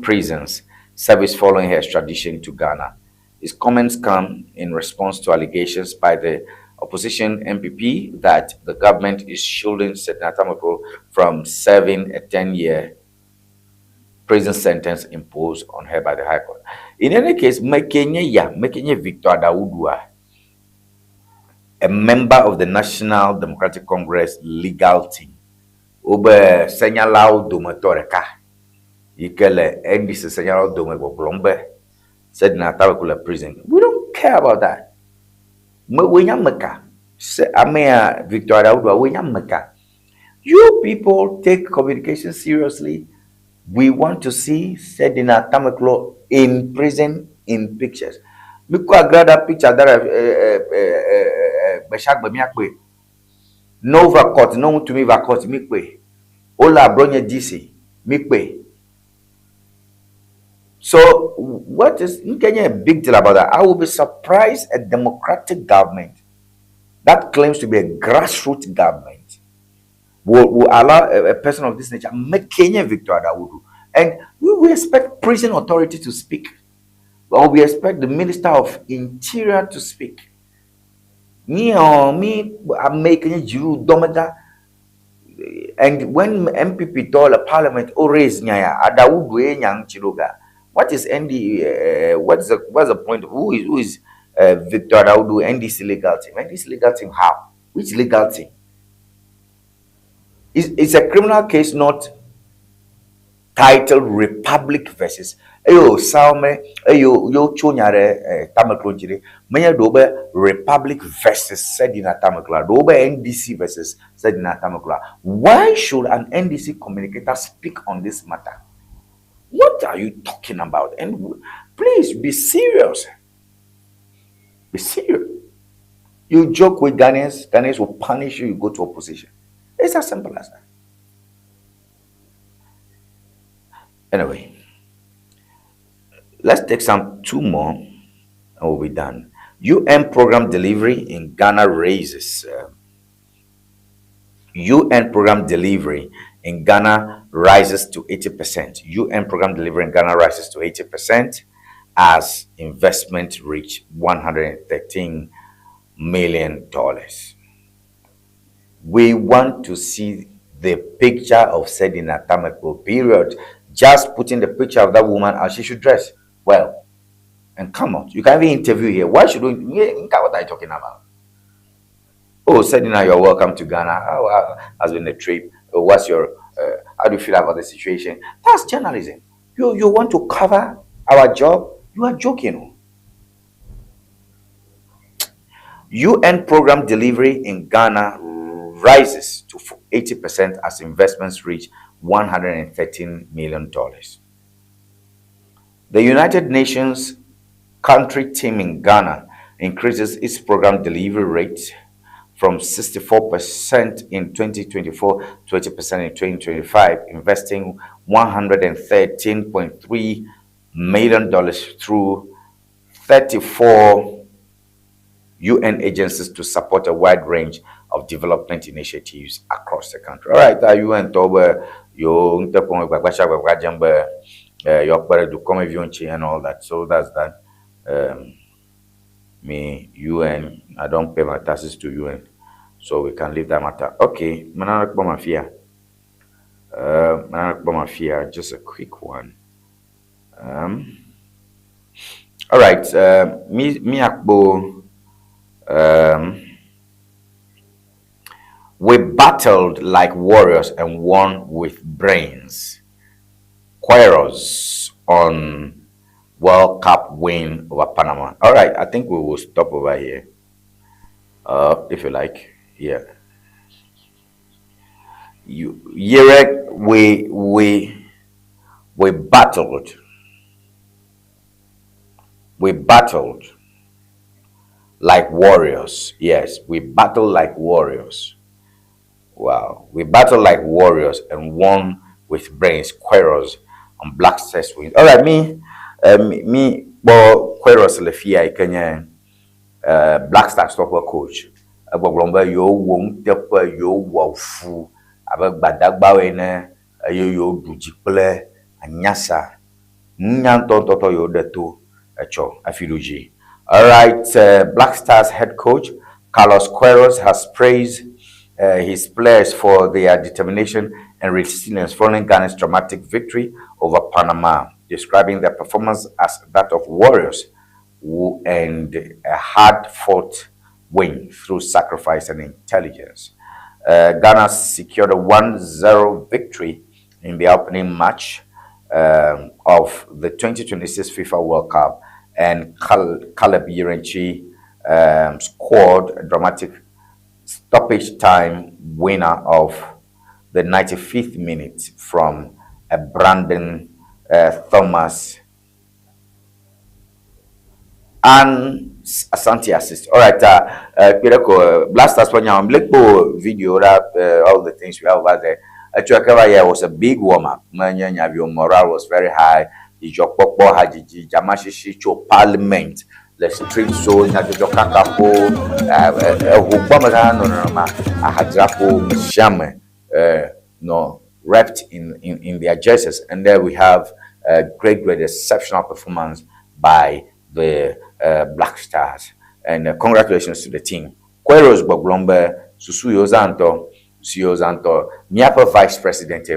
Prisons Service following her extradition to Ghana. His comments come in response to allegations by the opposition MPP that the government is shielding Sedina Tameklo from serving a 10-year prison sentence imposed on her by the High Court. In any case, Mekenye Victor Adawudu, a member of the National Democratic Congress legal team, obe senyalao dometoreka, ikele NDC senyalao domegboglombe, Sedina Tameklo prison. We don't care about that. Victor Adawudu, you people take communication seriously. We want to see Sedina Tameklo in prison in pictures. Miko agrada picture that no vacourt, no to me vacourt, mikwe. Ola bronya DC, mikwe. So what is a big deal about that? I will be surprised a democratic government that claims to be a grassroots government will allow a person of this nature, Kenya Victor Adawudu. And we will expect prison authority to speak. Or we expect the Minister of Interior to speak. I'm making a Jew domeda. And when MPP told the parliament, raise Nyaya, Adawudu Nyang Chiroga. What is what's the point? Who is Victor Adawudu, NDC legal team? NDC legal team how? Which legal team? It's a criminal case not titled Republic versus Salme yo chonyare Tameklo jire menya dobe Republic versus Sedina Tameklo dobe NDC versus Sedina Tameklo. Why should an NDC communicator speak on this matter? What are you talking about? And please be serious. Be serious. You joke with Ghanaians, Ghanaians will punish you, you go to opposition. It's as simple as that. Anyway, let's take two more and we'll be done. UN program delivery in Ghana raises. UN program delivery in Ghana rises to 80%. UN program delivery in Ghana rises to 80% as investment reach $113 million. We want to see the picture of Sedina Tamekpo, period. Just putting the picture of that woman as she should dress well and come out. You can even interview here. Why should we? What are you talking about? Oh, Sedina, you're welcome to Ghana. How has been the trip? What's your? How do you feel about the situation? That's journalism. You want to cover our job? You are joking. UN program delivery in Ghana rises to 80% as investments reach $113 million. The United Nations country team in Ghana increases its program delivery rate from 64% in 2024 to 20% in 2025, investing $113.3 million through 34 UN agencies to support a wide range of development initiatives across the country. All right, UN tobe yo ntepon gbagbasha gbagbajamba yo pare do come evionchi and all that. So that's that. Me UN, I don't pay my taxes to UN, so we can leave that matter. Okay, Mananak Mafia, just a quick one. All right, me Akbo. We battled like warriors and won with brains. Queiroz on World Cup win over Panama. All right, I think we will stop over here. If you like, yeah. We battled. We battled like warriors. Yes, we battled like warriors. Wow, we battled like warriors and won with brains. Queiroz on Black Stars win. All right, me, Queiroz lefia Kenya, Black Stars stopper coach. Abaglomba yo wong tepa yo wafu. Abagbadagbawe ne yo duji kple anyasa. Nyanto yo deto echo afiluji. All right, Black Stars head coach Carlos Queiroz has praised his players for their determination and resilience following Ghana's dramatic victory over Panama, describing their performance as that of warriors and a hard-fought win through sacrifice and intelligence. Ghana secured a 1-0 victory in the opening match of the 2026 FIFA World Cup, and Caleb Irenchi scored a dramatic stoppage time winner of the 95th minute from a Brandon Thomas and Asante assist. All right, Blasters for now. Blackbo video that all the things we have over there. Actually, was a big warm up. Your morale was very high. The Jokpokpo Hajiji Jamashishi Cho Parliament. The street zone that the Jokakapo, Hadrapo, Shaman, no, wrapped in their jerseys. And there we have a great exceptional performance by the Black Stars. And congratulations to the team. Queiroz Boglombe, Susuyo Zanto, Miapa Vice President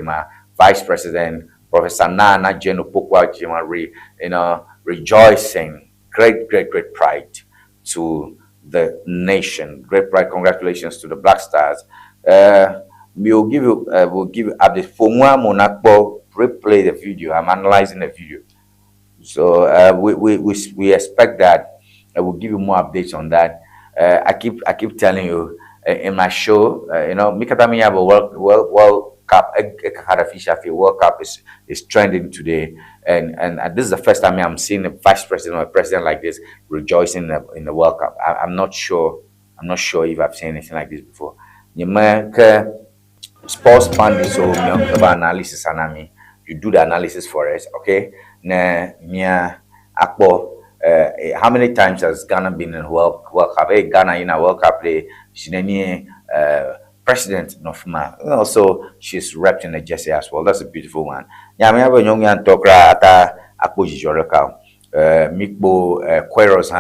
Vice President Professor Nana Jeno Pokwa Jimari, rejoicing. Great pride to the nation. Great pride. Congratulations to the Black Stars. We'll give you updates. For one Monakbo, replay the video. I'm analyzing the video. So we expect that I will give you more updates on that. I keep telling you in my show, Mikatami have a World Cup, World Cup is trending today, and this is the first time I'm seeing a vice president or a president like this rejoicing in the World Cup. I'm not sure if I've seen anything like this before. Sports fan so analysis anami you do the analysis for us, okay? Na mia akpo. How many times has Ghana been in World Cup? Hey, Ghana in a World Cup play. She's president of Ma. Also, she's repped in the jersey as well. That's a beautiful one. Yeah, me have a young man talk ata akpo jijoreka. Mikbo Queros,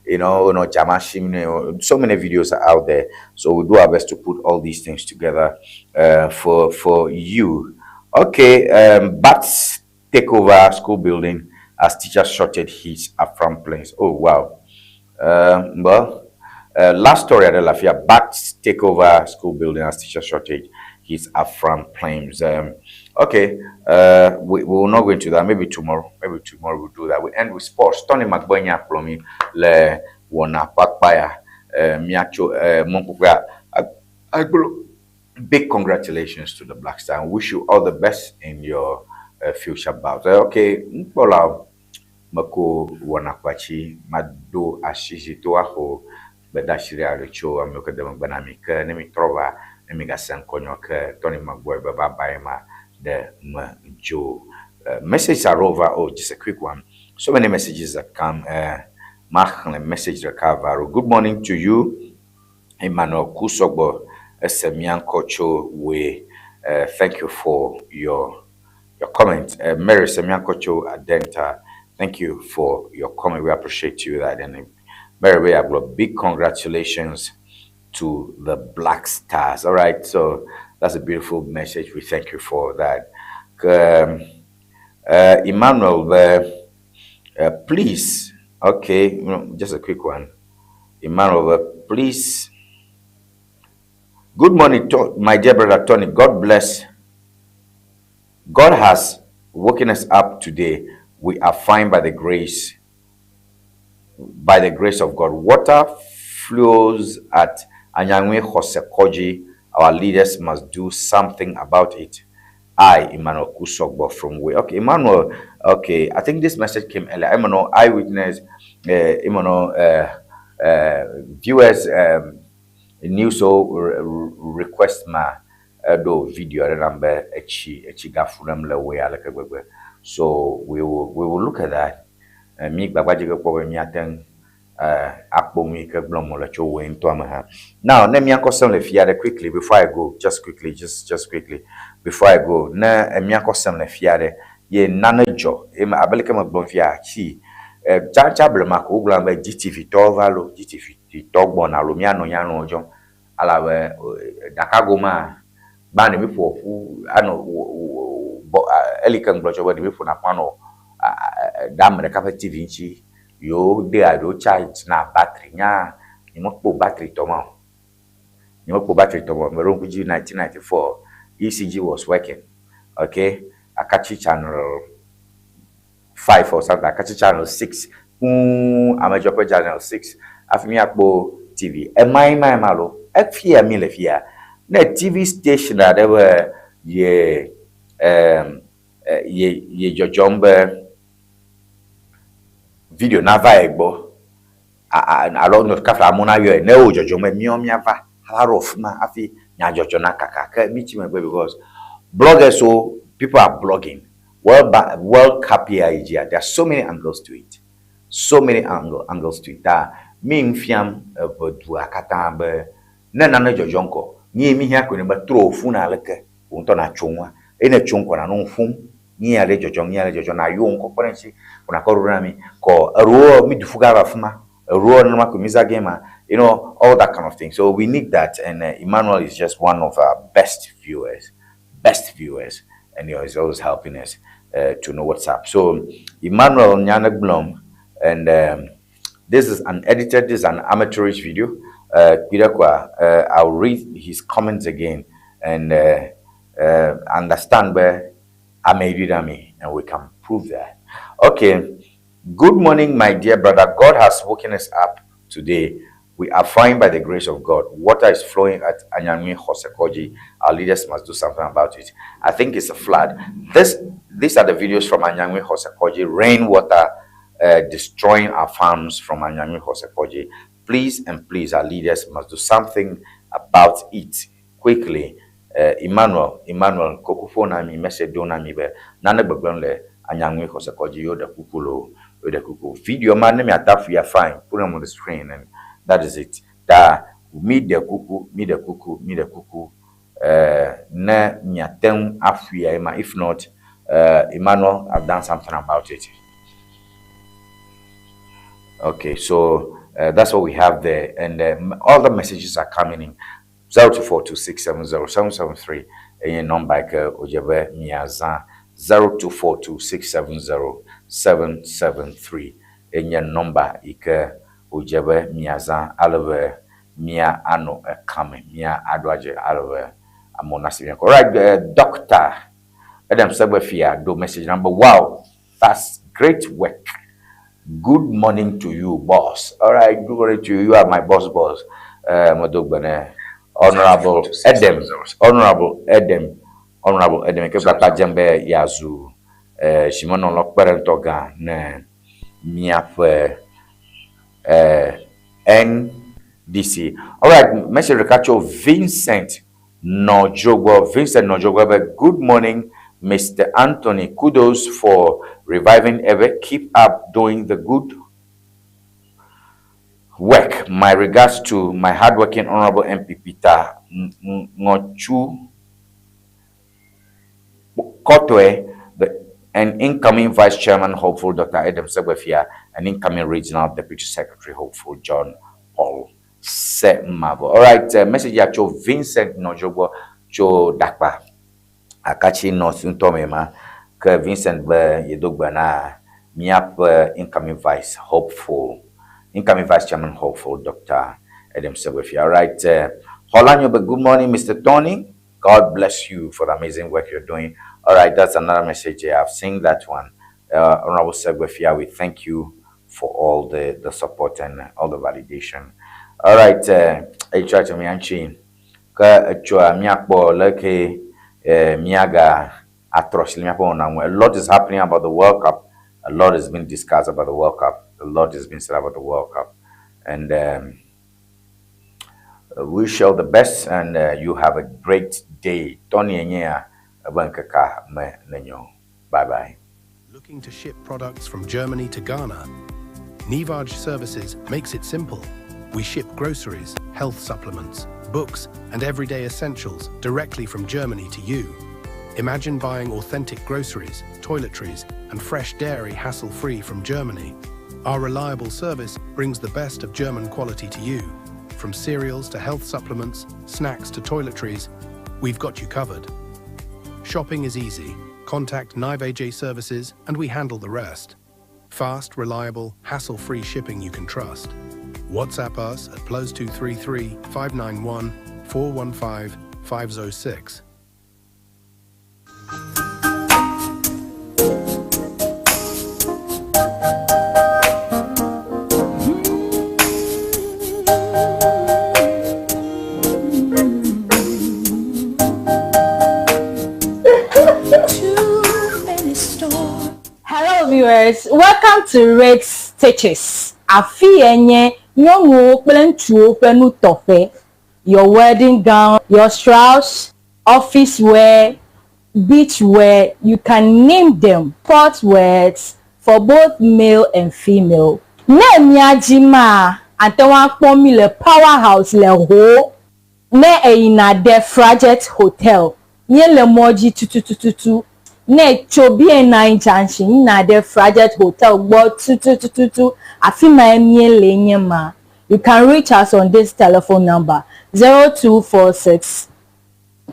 no Jamashim, so many videos are out there. So we do our best to put all these things together for you. Okay, Bats take over school building as teachers shorted his from planes. Oh wow. Last story at the Lafia, Bats take over school building as teacher shortage his from planes. Okay, we will not go into that. Maybe tomorrow we'll do that. We end with sports. Tony Mark-Boye plomi le Wɔna pakpaya miacho monkuga. Big congratulations to the Black Star and wish you all the best in your future bouts. Okay, mpola mako Wɔna kwachi mado ashishi to aho bedashiri aricho amoka dembanamika nemi trova nemi gasan konyoka Tony Mark-Boye baba baima the Joe. Messages are over. Oh, just a quick one. So many messages that come. Message recover. Good morning to you, Emmanuel Kusogbo, Semian Kocho. We thank you for your comment. Mary Semian Kocho Adenta, thank you for your comment. We appreciate you that. And Mary, we have big congratulations to the Black Stars. All right, so that's a beautiful message. We thank you for that. Emmanuel, please. Okay, just a quick one. Emmanuel, please. Good morning, my dear brother Tony. God bless. God has woken us up today. We are fine by the grace of God. Water flows at Anyangwe Hosekoji. Our leaders must do something about it. Emmanuel Kusogbo from Way. Okay, Emmanuel. Okay, I think this message came earlier. Emmanuel, eyewitness. Emmanuel, viewers. News request ma do video number echiga furam le way alaka. So we will look at that. Me babaji ko ko mi aten akpomi ke blomo la cho we into amaha. Now let me question le fiade quickly before I go. Just quickly before I go. Na me question le fiade ye nanajo e ma abelke ma blon fia chi cha blema ko glan be GTV to valo GTV to gbona lo mi ano yanu ojo alawe dakagoma ba ne mi fofu ano elikan blojo ba mi fo na pano damre ka TV nchi yo de ado charge na battery nya ni mo po battery to mo meron ku 1994 ECG was working. Okay, Akachi channel 5 or something, Akachi channel 6 Amajopo channel 6 afimi akpo TV my malo afia mi le fia na TV station that they were ye jojombe video na va egbo along no kafra mona yo na o jojombe mi o mi ava harof na afi nya jojo na kaka mi ti me because bloggers, so people are blogging World Cup here. There are so many angles to it. Angles to it. Me mfiam du akata be na jojonko ni mi hia ko ne ba tro fu na leke unto na chonwa ene chonko na no fum ni ale jojon na yo nko porenchi kuna ko rura mi ko ro mi du fuga ba fuma ro na ma ko miza game, all that kind of thing. So we need that, and Emmanuel is just one of our best viewers, and he's always helping us to know what's up. So Emmanuel Nyanek Blom, and this is an amateurish video. I'll read his comments again and understand where I may read me, and we can prove that. Okay. Good morning, my dear brother. God has woken us up today. We are fine by the grace of God. Water is flowing at Anyangwe Hosekoji. Our leaders must do something about it. I think it's a flood. These are the videos from Anyangwe Hosekoji. Rainwater destroying our farms from Anyangwe Hosekoji. Please, our leaders must do something about it quickly. Emmanuel kokufo na mi message do na mi be na na gbegban le anyangwe ko se koji yo da kukulo yo da kuku video man me atafu ya fine put them on the screen and that is it da mi de kuku na nyatem afia ma if not Emmanuel I've done something about it. Okay, so that's what we have there, and all the messages are coming in. 0242670773 and number ojebe miaza 0242670773 and number ike ojebe miaza alove mia ano coming mia adwaje alove amonasi. All right, Doctor Adam Sabafia do message number. Wow, that's great work. Good morning to you, boss. All right, good morning to you. You are my boss. Honorable Edem. Kebla Jembe Yazu. Shimono Lokperentoga ne miafe NDC. All right, message recacho Vincent Nojogwa. Good morning, Mr. Anthony. Kudos for reviving ever. Keep up doing the good work. My regards to my hardworking Honorable MP Peter Ngochu Kotwe, an incoming Vice Chairman hopeful Dr. Adam Sebefia, an incoming Regional Deputy Secretary hopeful John Paul Semavo. All right, message ya cho Vincent Nojogwa cho Dakpa Akachi no Suntomema ke Vincent be yedogba na miap incoming Vice Chairman hopeful Dr. Adam Sebefia. All right, Holanyo, good morning, Mr. Tony. God bless you for the amazing work you're doing. All right, that's another message here. I've seen that one. Honorable Sebefia, we thank you for all the support and all the validation. All right, I try to me anchin ka chua miakbo leke miaga atrosh miakbo na. A lot is happening about the World Cup. A lot has been discussed about the World Cup. A lot has been said about the World Cup. And we show the best, and you have a great day. Tony Enyea Abankaka me nenyo. Bye-bye. Looking to ship products from Germany to Ghana? Ŋdi Services makes it simple. We ship groceries, health supplements, books, and everyday essentials directly from Germany to you. Imagine buying authentic groceries, toiletries, and fresh dairy hassle-free from Germany. Our reliable service brings the best of German quality to you. From cereals to health supplements, snacks to toiletries, we've got you covered. Shopping is easy. Contact Ŋdi Services and we handle the rest. Fast, reliable, hassle-free shipping you can trust. WhatsApp us at +233 591 415 506. Hello viewers, welcome to Rex Stitches. Afienye nyongo kplentuo penu tofe. Your wedding gown, your strauss, office wear, beach wear, you can name them. Sport wears for both male and female. Ne miajima antewa kpomi le powerhouse le ho. Ne eina de Frajet Hotel. Nye le moji tututututu. Ne chobi na junction na de Frajet Hotel gbo tututututu afima emie lenye ma. You can reach us on this telephone number 0246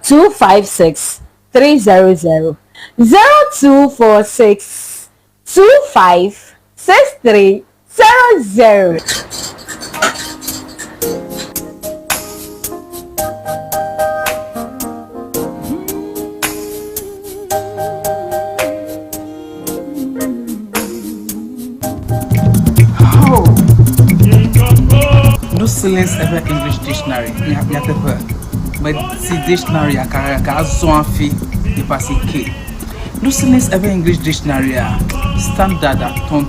256 300 0246 25 6300. No silence ever English dictionary. Ya pepe. But see dictionary ka zo afi e passe K. No silence ever English dictionary standard ton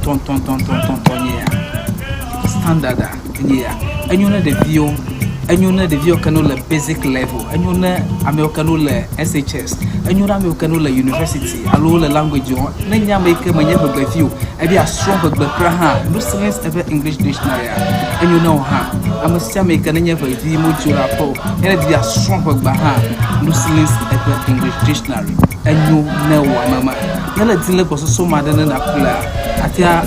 yeah. Standard yeah. And you know the view enyona de vio kanu le basic level enyona ame kanu le SHS enyona ame kanu le university alo le language on na nya me ke manye gbegbe fio e bi a strong gbegbe kra ha no science ebe English dictionary enyona ha amasia me ke na nya vi mo jura po e bi a strong gbegbe ha no science ebe English dictionary enyo na wa mama na le tin le ko so ma de na kula atia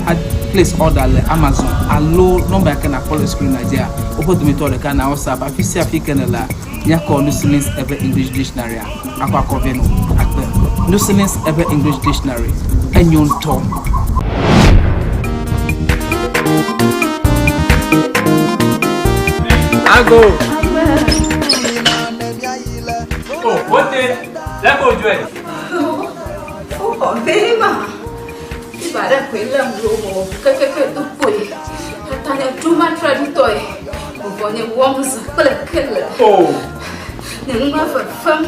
place order le Amazon allo number ka na call screen Nigeria obodumeto le ka na WhatsApp afisi african la nya call no science ebe English dictionary akwa koveno akpe no science ebe English dictionary enyo to Ago. Oh, what the? Let go, Joy. Oh, very much. Bà đã quên làm đồ cái tụ bụi, ta nhà chú má tra đi tôi, một vài nhà quăng ra, có là cái là, những má vật phẩm,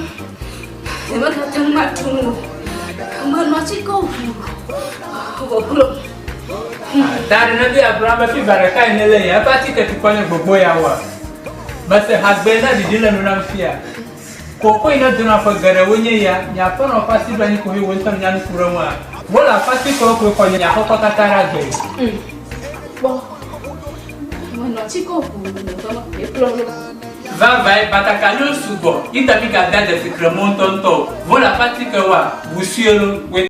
những má thằng má chung, má nó chỉ có Dari nabi Abraham fi baraka inele ya pati ke tipane gbogbo ya wa. Base hagbena di dile no na fia. Koko ina duna fa gare wonye ya nya fa no pasi bani ko wi wontam nya ni kura wa. Wala pasi ko nya ko katara ge. Bon. Nó chỉ có nó biết luôn. Va vai batakalu subo. Ita mi ga da de fikremontonto. Wala pati ke wa busielo